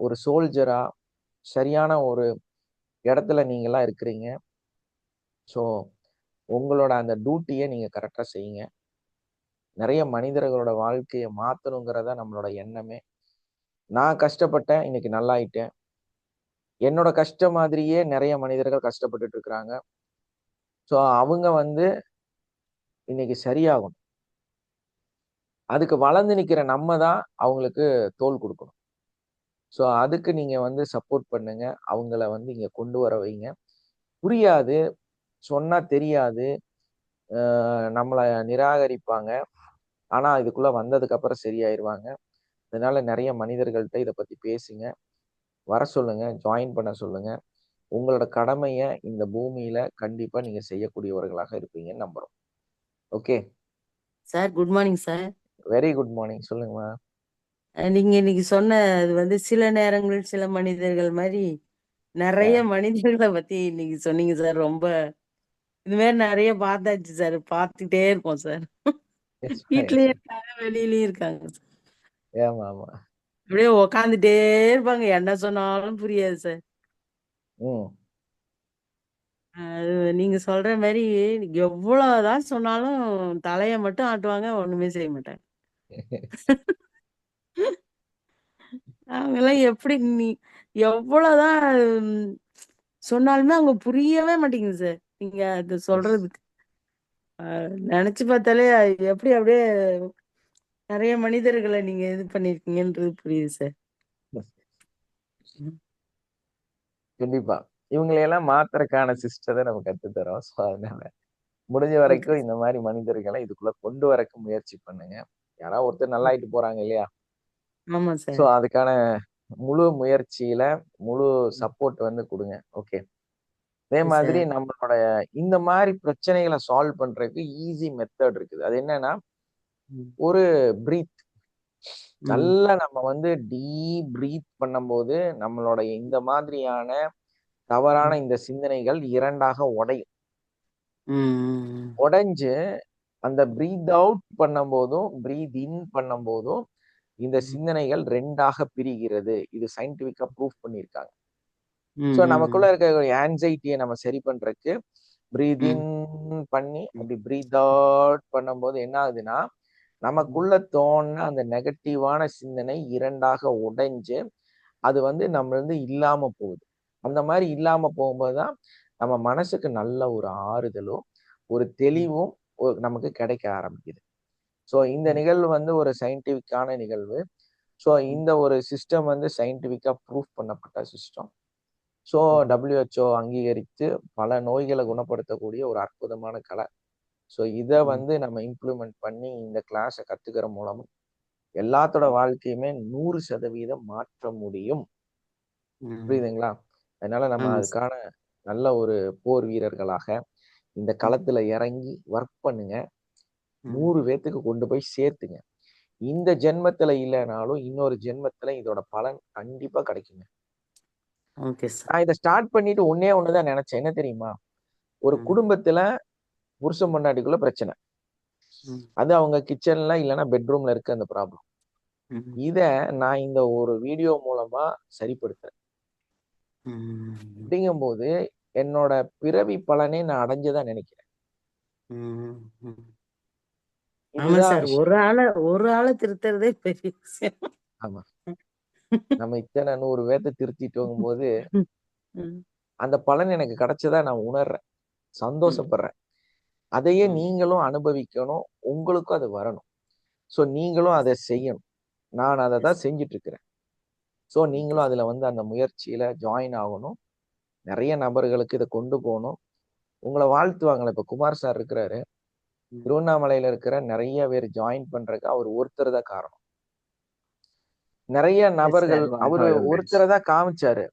ஒரு சோல்ஜரா சரியான ஒரு இடத்துல நீங்க எல்லாம் இருக்கிறீங்க. ஸோ உங்களோட அந்த டியூட்டியை நீங்க கரெக்டா செய்யுங்க. நிறைய மனிதர்களோட வாழ்க்கையை மாத்தணுங்கிறதா நம்மளோட எண்ணமே. நான் கஷ்டப்பட்டேன், இன்னைக்கு நல்லாயிட்டேன். என்னோட கஷ்டம் மாதிரியே நிறைய மனிதர்கள் கஷ்டப்பட்டுட்டு இருக்கிறாங்க. ஸோ அவங்க வந்து இன்னைக்கு சரியாகணும். அதுக்கு வளர்ந்து நிக்கிற நம்ம தான் அவங்களுக்கு தோள் கொடுக்கணும். ஸோ அதுக்கு நீங்க வந்து சப்போர்ட் பண்ணுங்க. அவங்கள வந்து இங்க கொண்டு வர வைங்க. புரியாது, சொன்னா தெரியாது, நம்மளை நிராகரிப்பாங்க. ஆனா இதுக்குள்ள வந்ததுக்கு அப்புறம் சரியாயிருவாங்க. அதனால நிறைய மனிதர்கள்ட்ட இதை பத்தி பேசுங்க, வர சொல்லுங்க, ஜாயின் பண்ண சொல்லுங்க. உங்களோட கடமையை இந்த பூமியில கண்டிப்பா நீங்க செய்யக்கூடியவர்களாக இருப்பீங்கன்னு நம்புறோம். Okay, sir good morning sir. Very good morning. சொல்லுங்கம்மா. நீங்க இன்னைக்கு சொன்ன அது வந்து சில நேரங்கள் சில மனிதர்கள் மாதிரி நிறைய மனிதர்களை பத்தி இன்னைக்கு சொன்னீங்க சார். ரொம்ப இது மாதிரி நிறைய பார்த்தாச்சு சார், பார்த்துட்டே இருக்கோம் சார். வீட்லயே இருக்காங்க, வெளியிலயும் இருக்காங்க சார். ஆமா ஆமா. அப்படியே உக்காந்துட்டே இருப்பாங்க, என்ன சொன்னாலும் புரியாது சார். அது நீங்க சொல்ற மாதிரி எவ்வளவுதான் சொன்னாலும் தலைய மட்டும் ஆட்டுவாங்க, ஒண்ணுமே செய்ய மாட்டாங்க. அவங்க எல்லாம் எப்படி நீ எவ்வளவுதான் சொன்னாலுமே அவங்க புரியவே மாட்டேங்குது சார். நீங்க அது சொல்றதுக்கு நினைச்சு பார்த்தாலே எப்படி அப்படியே நிறைய மனிதர்களை நீங்க இது பண்ணிருக்கீங்கன்றது புரியுது சார். கண்டிப்பா இவங்களையெல்லாம் மாத்துறதுக்கான சிஸ்டத்தை நம்ம கத்துத்தரோம். ஸோ அதனால முடிஞ்ச வரைக்கும் இந்த மாதிரி மனிதர்களை இதுக்குள்ள கொண்டு வரக்கு முயற்சி பண்ணுங்க. யாராவது ஒருத்தர் நல்லாயிட்டு போறாங்க இல்லையா? ஆமா ஸோ சார். அதுக்கான முழு முயற்சியில முழு சப்போர்ட் வந்து கொடுங்க. ஓகே, அதே மாதிரி நம்மளோட இந்த மாதிரி பிரச்சனைகளை சால்வ் பண்றதுக்கு ஈஸி மெத்தட் இருக்குது. அது என்னன்னா, ஒரு பிரீத். நல்லா நம்ம வந்து டீப் பிரீத் பண்ணும்போது நம்மளோட இந்த மாதிரியான தவறான இந்த சிந்தனைகள் இரண்டாக உடையும். உடைஞ்சு அந்த பிரீத் அவுட் பண்ணும் போதும் பிரீத் இன் பண்ணும் போதும் இந்த சிந்தனைகள் ரெண்டாக பிரிகிறது. இது சயின்டிபிக்கா ப்ரூஃப் பண்ணியிருக்காங்க. ஸோ நமக்குள்ள இருக்க ஆன்சைட்டியை நம்ம சரி பண்றதுக்கு பிரீத் இன் பண்ணி அப்படி பிரீத் அவுட் பண்ணும்போது என்ன ஆகுதுன்னா, நமக்குள்ள தோணுன அந்த நெகட்டிவான சிந்தனை இரண்டாக உடைஞ்சு அது வந்து நம்ம இருந்து இல்லாம போகுது. அந்த மாதிரி இல்லாம போகும்போதுதான் நம்ம மனசுக்கு நல்ல ஒரு ஆறுதலும் ஒரு தெளிவும் நமக்கு கிடைக்க ஆரம்பிக்குது. ஸோ இந்த நிகழ்வு வந்து ஒரு சயின்டிபிக்கான நிகழ்வு. ஸோ இந்த ஒரு சிஸ்டம் வந்து சயின்டிபிக்கா ப்ரூஃப் பண்ணப்பட்ட சிஸ்டம். ஸோ WHO அங்கீகரித்து பல நோய்களை குணப்படுத்தக்கூடிய ஒரு அற்புதமான கலை. ஸோ இதை வந்து நம்ம இம்ப்ளிமெண்ட் பண்ணி இந்த கிளாஸை கத்துக்கிற மூலமும் எல்லாத்தோட வாழ்க்கையுமே 100% மாற்ற முடியும். புரியுதுங்களா? அதனால நம்ம அதுக்கான நல்ல ஒரு போர் வீரர்களாக இந்த களத்துல இறங்கி ஒர்க் பண்ணுங்க. 100 பேத்துக்கு கொண்டு போய் சேர்த்துங்க. இந்த ஜென்மத்துல இல்லைனாலும் இன்னொரு ஜென்மத்துல இதோட பலன் கண்டிப்பா கிடைக்குங்க. நான் இதை ஸ்டார்ட் பண்ணிட்டு ஒண்ணுதான் நினைச்சேன். என்ன தெரியுமா? ஒரு குடும்பத்துல புருஷன் பொண்டாட்டிக்குள்ள பிரச்சனை, அது அவங்க கிச்சன்ல இல்லைன்னா பெட்ரூம்ல இருக்கு அந்த ப்ராப்ளம். இத நான் இந்த ஒரு வீடியோ மூலமா சரிப்படுத்துறேன். அப்படிங்கும்போது என்னோட பிறவி பலனை நான் அடைஞ்சதான் நினைக்கிறேன். ஒரு ஆளை திருத்துறதே பெரிய விஷயம். ஆமா, நம்ம இத்தனை 100 பேர்த்த திருத்திட்டு போகும்போது அந்த பலன் எனக்கு கிடைச்சதா நான் உணர்றேன், சந்தோஷப்படுறேன். அதையே நீங்களும் அனுபவிக்கணும், உங்களுக்கும் அது வரணும். ஸோ நீங்களும் அதை செய்யணும். நான் அதை தான் செஞ்சுட்டு இருக்கிறேன். ஸோ நீங்களும் அதுல வந்து அந்த முயற்சியில ஜாயின் ஆகணும். நிறைய நபர்களுக்கு இதை கொண்டு போகணும். உங்களை வாழ்த்துவாங்களே. இப்ப குமார் சார் இருக்கிறாரு, திருவண்ணாமலையில இருக்கிற நிறைய பேர் ஜாயின் பண்றதுக்கு அவர் ஒருத்தர் தான் காரணம். நிறைய நபர்கள் அவரு ஒருத்தரை தான் காமிச்சாரு.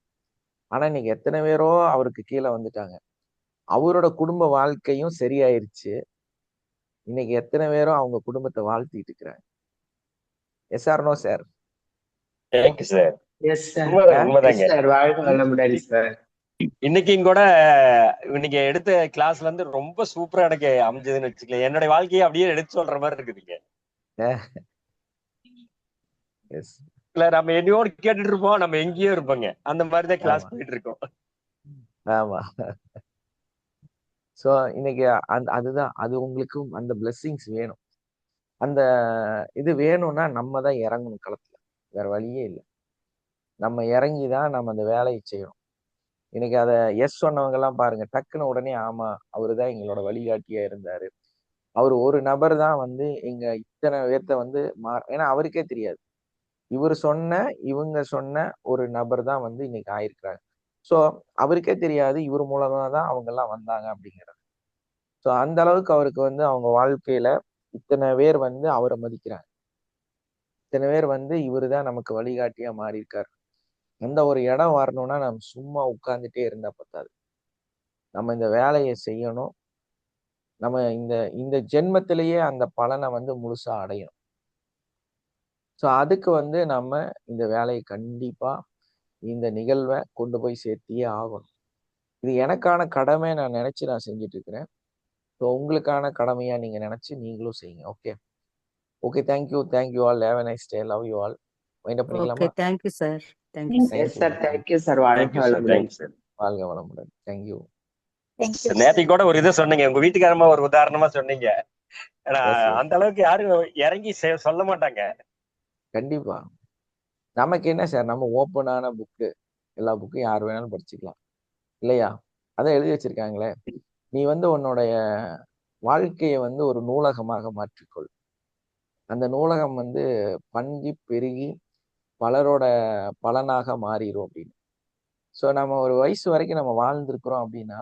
ஆனா இன்னைக்கு எத்தனை பேரோ அவருக்கு கீழே வந்துட்டாங்க. அவரோட குடும்ப வாழ்க்கையும் சரியாயிருச்சு. இன்னைக்கு எத்தனை பேரும் அவங்க குடும்பத்தை வாழ்த்திட்டு இருக்கிறாங்க. Yes or no sir? Thank you sir. Yes sir. உண்மைதாங்க எஸ் உண்மைதாங்க. சார். வாழ்க வளமுடன் சார். இன்னைக்கும் கூட நீங்க எடுத்த கிளாஸ்ல இருந்து ரொம்ப சூப்பரா எனக்கு அமைஞ்சதுன்னு வச்சுக்கல. என்னுடைய வாழ்க்கையை அப்படியே எடுத்து சொல்ற மாதிரி இருக்குதுங்க. எஸ் இல்ல நம்ம என்னையோடு கேட்டுட்டு இருப்போம், நம்ம எங்கேயோ இருப்போங்க. அந்த மாதிரிதான் கிளாஸ் ஆமா போயிட்டு இருக்கோம். ஆமா. ஸோ இன்னைக்கு அதுதான் அது உங்களுக்கும் அந்த பிளெஸ்ஸிங்ஸ் வேணும். அந்த இது வேணும்னா நம்ம தான் இறங்கணும் களத்துல, வேற வழியே இல்லை. நம்ம இறங்கி தான் நம்ம அந்த வேலையை செய்யணும். இன்னைக்கு அதை எஸ் சொன்னவங்க எல்லாம் பாருங்க, டக்குன்னு உடனே ஆமா அவரு தான் எங்களோட வழிகாட்டியா இருந்தாரு, அவர் ஒரு நபர் தான் வந்து எங்க இத்தனை பேர்த்த வந்து ஏன்னா அவருக்கே தெரியாது, இவர் சொன்ன இவங்க சொன்ன ஒரு நபர் தான் வந்து இன்னைக்கு ஆயிருக்கிறாங்க. ஸோ அவருக்கே தெரியாது இவர் மூலமா தான் அவங்க எல்லாம் வந்தாங்க அப்படிங்கிறது. ஸோ அந்த அளவுக்கு அவருக்கு வந்து அவங்க வாழ்க்கையில இத்தனை பேர் வந்து அவரை மதிக்கிறாங்க, இத்தனை பேர் வந்து இவரு தான் நமக்கு வழிகாட்டியா மாறி இருக்காரு. அந்த ஒரு இடம் வரணும்னா நம்ம சும்மா உட்கார்ந்துட்டே இருந்தா பத்தாது, நம்ம இந்த வேலையை செய்யணும். நம்ம இந்த இந்த ஜென்மத்திலேயே அந்த பலனை வந்து முழுசா அடையணும். ஸோ அதுக்கு வந்து நம்ம இந்த வேலையை கண்டிப்பா இந்த நிகழ்வை கொண்டு போய் சேர்த்தியே ஆகணும். இது எனக்கான கடமை நான் நினைச்சு நான் செஞ்சுட்டு இருக்கிறேன். ஸோ உங்களுக்கான கடமையா நீங்க நினைச்சு நீங்களும் செய்யுங்க. Okay okay, thank you all, have a nice day, love you all. Wind up okay, பண்ணிக்கலாமா? Thank you sir. Thank you sir. Yes sir. Thank you sir. வாழ்க தேங்க்யூ சார். வளமுடன். Thank you sir. வாழ்க வளமுடன். தேங்க்யூ. நேற்றுக்கு கூட ஒரு இதை சொன்னீங்க, உங்க வீட்டுக்காரமா ஒரு உதாரணமா சொன்னீங்க. ஆனா எஸ் எஸ் அந்த அளவுக்கு யாரும் இறங்கி சொல்ல மாட்டாங்க. கண்டிப்பா. நமக்கு என்ன சார், நம்ம ஓப்பனான புக்கு, எல்லா புக்கும் யார் வேணாலும் படிச்சுக்கலாம் இல்லையா? அதை எழுதி வச்சிருக்காங்களே, நீ வந்து உன்னுடைய வாழ்க்கையை வந்து ஒரு நூலகமாக மாற்றிக்கொள். அந்த நூலகம் வந்து பங்கி பெருகி பலரோட பலனாக மாறிடும் அப்படின்னு. ஸோ நம்ம ஒரு வயசு வரைக்கும் நம்ம வாழ்ந்திருக்கிறோம் அப்படின்னா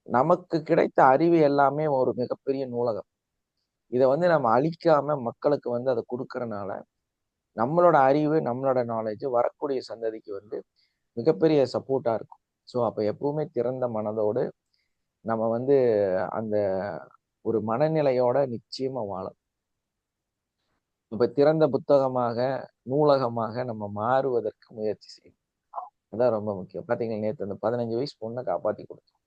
நமக்கு கிடைத்த அறிவு எல்லாமே ஒரு மிகப்பெரிய நூலகம். இதை வந்து நம்ம அழிக்காம மக்களுக்கு வந்து அதை கொடுக்கறனால நம்மளோட அறிவு, நம்மளோட நாலேஜ் வரக்கூடிய சந்ததிக்கு வந்து மிகப்பெரிய சப்போர்ட்டா இருக்கும். ஸோ அப்போ எப்பவுமே திறந்த மனதோடு நம்ம வந்து அந்த ஒரு மனநிலையோட நிச்சயமா வாழும். இப்ப திறந்த புத்தகமாக, நூலகமாக நம்ம மாறுவதற்கு முயற்சி செய்யணும். அதான் ரொம்ப முக்கியம். பாத்தீங்களா, நேற்று அந்த 15 வயசு பொண்ணை காப்பாத்தி கொடுத்தோம்.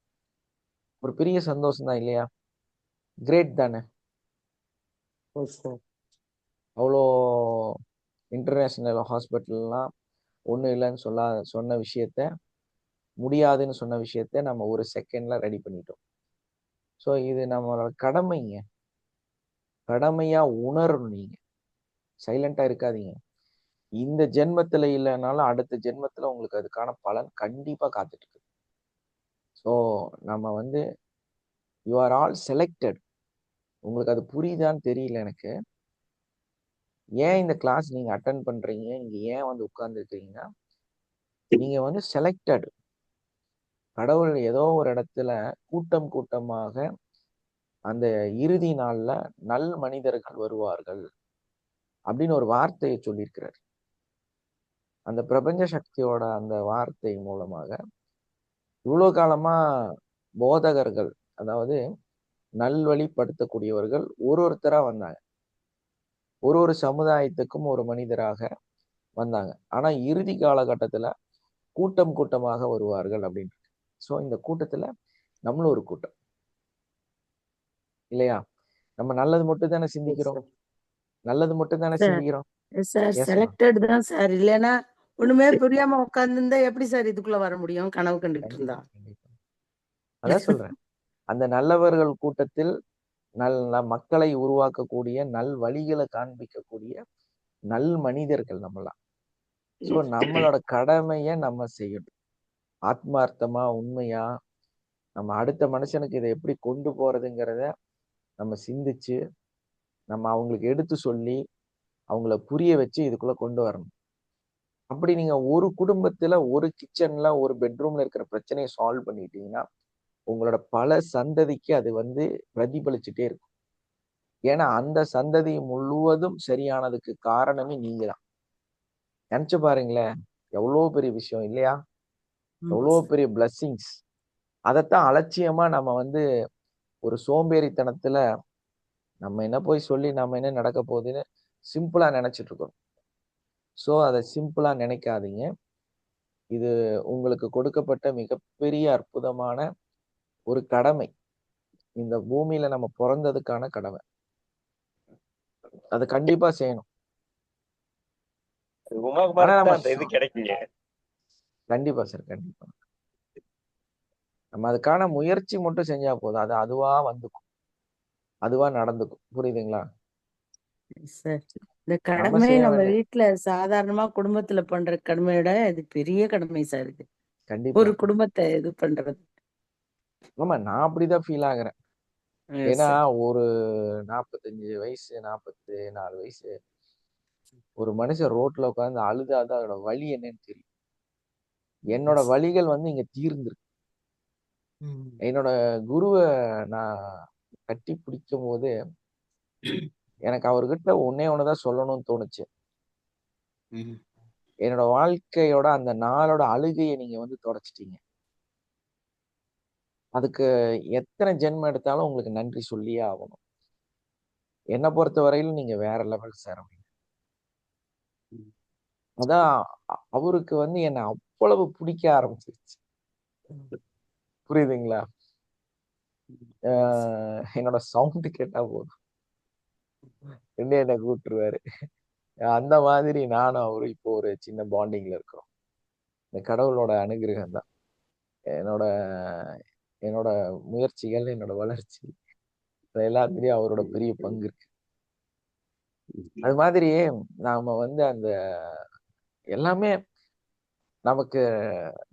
ஒரு பெரிய சந்தோஷம் தான் இல்லையா? கிரேட் தானே? Yes sir. அவ்வளோ இன்டர்நேஷனல் ஹாஸ்பிட்டல்லாம் ஒன்றும் இல்லைன்னு சொன்ன விஷயத்த, முடியாதுன்னு சொன்ன விஷயத்த நம்ம ஒரு செகண்ட்ல ரெடி பண்ணிட்டோம். ஸோ இது நம்மளோட கடமைங்க, கடமையா உணரணும். நீங்க சைலண்டா இருக்காதீங்க. இந்த ஜென்மத்துல இல்லைனாலும் அடுத்த ஜென்மத்துல உங்களுக்கு அதுக்கான பலன் கண்டிப்பா காத்துட்டு இருக்கு. ஸோ நம்ம வந்து யூ ஆர் ஆல் செலக்டட். உங்களுக்கு அது புரியுதான்னு தெரியல எனக்கு. ஏன் இந்த கிளாஸ் நீங்க அட்டன் பண்றீங்க, நீங்க ஏன் வந்து உட்கார்ந்துருக்கீங்கன்னா, நீங்க வந்து செலக்டட். கடவுள் ஏதோ ஒரு இடத்துல கூட்டம் கூட்டமாக அந்த இறுதி நாள்ல நல் மனிதர்கள் வருவார்கள் அப்படின்னு ஒரு வார்த்தையை சொல்லியிருக்கிறார். அந்த பிரபஞ்ச சக்தியோட அந்த வார்த்தை மூலமாக இவ்வளவு காலமா போதகர்கள், அதாவது நல்வழிப்படுத்தக்கூடியவர்கள் ஒருத்தரா வந்தாங்க. ஒரு சமுதாயத்துக்கும் ஒரு மனிதராக வந்தாங்க. ஆனா இறுதி காலகட்டத்துல கூட்டம் கூட்டமாக வருவார்கள் அப்படின்னு. ஸோ இந்த கூட்டத்துல நம்மளும் ஒரு கூட்டம் இல்லையா? நம்ம நல்லது மட்டும் தானே சிந்திக்கிறோம், நல்லது மட்டும் தானே சார் சிந்திக்கிறோம். சார் எஸ்மா, செலக்டட் தான் சார். இல்லைன்னா ஒண்ணுமே புரியாம உட்கார்ந்துருந்தா எப்படி சார் இதுக்குள்ள வர முடியும்? கனவு கண்டுகிட்டு இருந்தா. கண்டிப்பா. அதான் சொல்றேன், அந்த நல்லவர்கள் கூட்டத்தில் நல்ல மக்களை உருவாக்கக்கூடிய நல் வழிகளை காண்பிக்கக்கூடிய நல் மனிதர்கள் நம்மளாம். ஸோ நம்மளோட கடமையை நம்ம செய்யணும் ஆத்மார்த்தமா, உண்மையா. நம்ம அடுத்த மனுஷனுக்கு இதை எப்படி கொண்டு போறதுங்கிறத நம்ம சிந்திச்சு நம்ம அவங்களுக்கு எடுத்து சொல்லி அவங்கள புரிய வச்சு இதுக்குள்ள கொண்டு வரணும். அப்படி நீங்க ஒரு குடும்பத்துல, ஒரு கிச்சன்ல, ஒரு பெட்ரூம்ல இருக்கிற பிரச்சனையை சால்வ் பண்ணிட்டீங்கன்னா உங்களோட பல சந்ததிக்கு அது வந்து பிரதிபலிச்சுட்டே இருக்கும். ஏன்னா அந்த சந்ததி முழுவதும் சரியானதுக்கு காரணமே நீங்க தான். நினைச்சு பாருங்களேன், எவ்வளோ பெரிய விஷயம் இல்லையா? எவ்வளோ பெரிய பிளஸ்ஸிங்ஸ். அதைத்தான் அலட்சியமா நம்ம வந்து ஒரு சோம்பேறித்தனத்துல நம்ம என்ன போய் சொல்லி நம்ம என்ன நடக்க போகுதுன்னு சிம்பிளா நினைச்சிட்டு இருக்கோம். ஸோ அதை சிம்பிளா நினைக்காதீங்க. இது உங்களுக்கு கொடுக்கப்பட்ட மிகப்பெரிய அற்புதமான ஒரு கடமை. இந்த பூமியில நம்ம பிறந்ததுக்கான கடமை. அது கண்டிப்பா செய்யணும். ஆனா உமாகுமாருக்கு நம்ம தான் அந்த இது கிடைக்குங்க. கண்டிப்பா சார், கண்டிப்பா. நம்ம அதுக்கான முயற்சி மட்டும் செஞ்சா போதும். அது அதுவா வந்துக்கும், அதுவா நடந்துக்கும். புரியுதுங்களா? சார் இந்த நம்ம கடமை செய்ய நம்ம வேண்டிய வீட்டுல சாதாரணமா குடும்பத்துல பண்ற கடமையோட இது பெரிய கடமை சார். இது கண்டிப்பா. ஒரு குடும்பத்தை இது பண்றது. ஆமா, நான் அப்படிதான் ஃபீல் ஆகுறேன். ஏன்னா சார் ஒரு 45 வயசு 44 வயசு ஒரு மனுஷன் ரோட்ல உட்கார்ந்து அழுதாதான் அதோட வலி என்னன்னு தெரியும். என்னோட வலிகள் வந்து இங்க தீர்ந்துருக்கு. என்னோட குருவை நான் கட்டி பிடிக்கும் போது எனக்கு அவர்கிட்ட ஒன்னே ஒண்ணுதான் சொல்லணும்னு தோணுச்சு. என்னோட வாழ்க்கையோட அந்த நாளோட அழுகையை நீங்க வந்து தொடச்சிட்டீங்க. அதுக்கு எத்தனை ஜென்மம் எடுத்தாலும் உங்களுக்கு நன்றி சொல்லியே ஆகணும். என்னை பொறுத்த வரையிலும் நீங்க வேற லெவல் சார். அதான் அவருக்கு வந்து என்னை அவ்வளவு பிடிக்க ஆரம்பிச்சிருச்சு. புரியுதுங்களா? என்னோட சவுண்டு கேட்டா போதும் என்னை கூப்பிட்டுருவாரு. அந்த மாதிரி நானும் அவரு இப்போ ஒரு சின்ன பாண்டிங்ல இருக்கிறோம். இந்த கடவுளோட அனுகிரகம் தான். என்னோட என்னோட முயற்சிகள், என்னோட வளர்ச்சி எல்லாத்துலயும் அவரோட பெரிய பங்கு இருக்கு. அது மாதிரி நாம வந்து அந்த எல்லாமே நமக்கு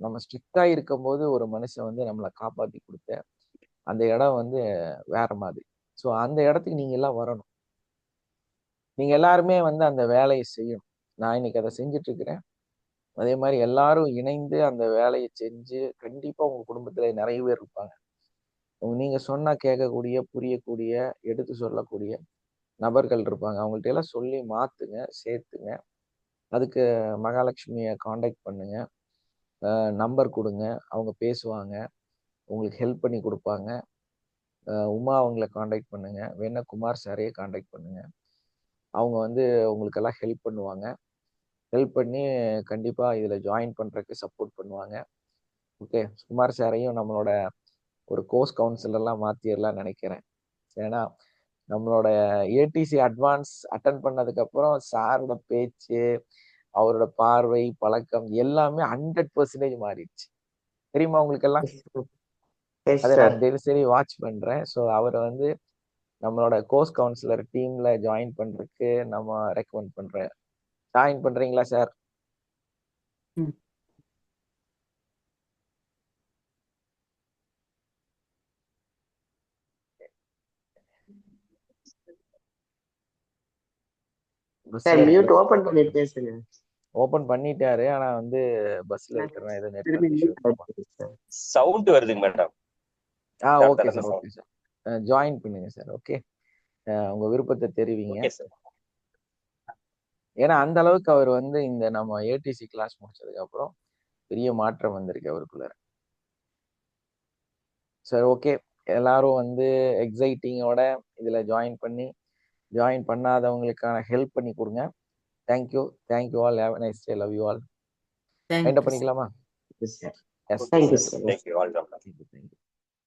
நம்ம ஸ்ட்ரிக்டா இருக்கும் போது ஒரு மனுஷன் வந்து நம்மளை காப்பாத்தி கொடுத்த அந்த இடம் வந்து வேற மாதிரி. ஸோ அந்த இடத்துக்கு நீங்க எல்லாம் வரணும். நீங்க எல்லாருமே வந்து அந்த வேலையை செய்யணும். நான் இன்னைக்கு அதை செஞ்சுட்டு இருக்கிறேன். அதே மாதிரி எல்லாரும் இணைந்து அந்த வேலையை செஞ்சு கண்டிப்பா உங்க குடும்பத்துல நிறைய பேர் இருப்பாங்க. நீங்க சொன்னா கேட்கக்கூடிய, புரியக்கூடிய, எடுத்து சொல்லக்கூடிய நபர்கள் இருப்பாங்க. அவங்கள்ட்ட எல்லாம் சொல்லி மாத்துங்க, சேர்த்துங்க. அதுக்கு மகாலட்சுமியை காண்டாக்ட் பண்ணுங்க, நம்பர் கொடுங்க, அவங்க பேசுவாங்க, உங்களுக்கு ஹெல்ப் பண்ணி கொடுப்பாங்க. உமா அவங்கள காண்டாக்ட் பண்ணுங்க, வேணா குமார் சாரையே காண்டாக்ட் பண்ணுங்க. அவங்க வந்து உங்களுக்கெல்லாம் ஹெல்ப் பண்ணுவாங்க. ஹெல்ப் பண்ணி கண்டிப்பா இதுல ஜாயின் பண்றதுக்கு சப்போர்ட் பண்ணுவாங்க. ஓகே, குமார் சாரையும் நம்மளோட ஒரு கோர்ஸ் கவுன்சிலர்லாம் மாத்திரலாம் நினைக்கிறேன். ஏன்னா நம்மளோட ஏடிசி அட்வான்ஸ் அட்டன் பண்ணதுக்கு அப்புறம் சாரோட பேச்சு, அவரோட பார்வை, பழக்கம் எல்லாமே 100% மாறிடுச்சு. தெரியுமா உங்களுக்கு எல்லாம்? எஸ் அதை சார். நான் தினசரி வாட்ச் பண்றேன். ஸோ அவரை வந்து நம்மளோட கோர்ஸ் கவுன்சிலர் டீம்ல ஜாயின் பண்றதுக்கு நம்ம ரெக்கமெண்ட் பண்றேன். ஜாயின் பண்றீங்களா சார்? சார் மியூட் ஓபன் பண்ணிட்டு பேசுங்க. ஓபன் பண்ணிட்டாரு. ஆனா வந்து பஸ்ல இருக்கிறேன், ஏதோ திரும்பி நெட்வொர்க் இஷ்யூ மியூட் இருக்குமா? ஆயிடுச்சு சார். சவுண்ட் வருதுங்க madam. Okay sir, okay sir. Join பண்ணுங்க சார். ஓகே, உங்க விருப்பத்தை தெரிவிங்க. Okay sir. ஏன்னா அந்த அளவுக்கு அவர் வந்து இந்த நம்ம ஏடிசி கிளாஸ் முடிச்சதுக்கு அப்புறம் பெரிய மாற்றம் வந்திருக்கு அவருக்குள்ள. சார் ஓகே, எல்லாரும் வந்து எக்ஸைட்டிங்கோட இதுல ஜாயின் பண்ணாதவங்களுக்கான ஹெல்ப் பண்ணி கொடுங்க. Thank you all. Have a nice day. Love you all. Mind பண்ணிக்கலாமா? Yes sir. Yes thank you sir. Sir. Thank you all. Thank you.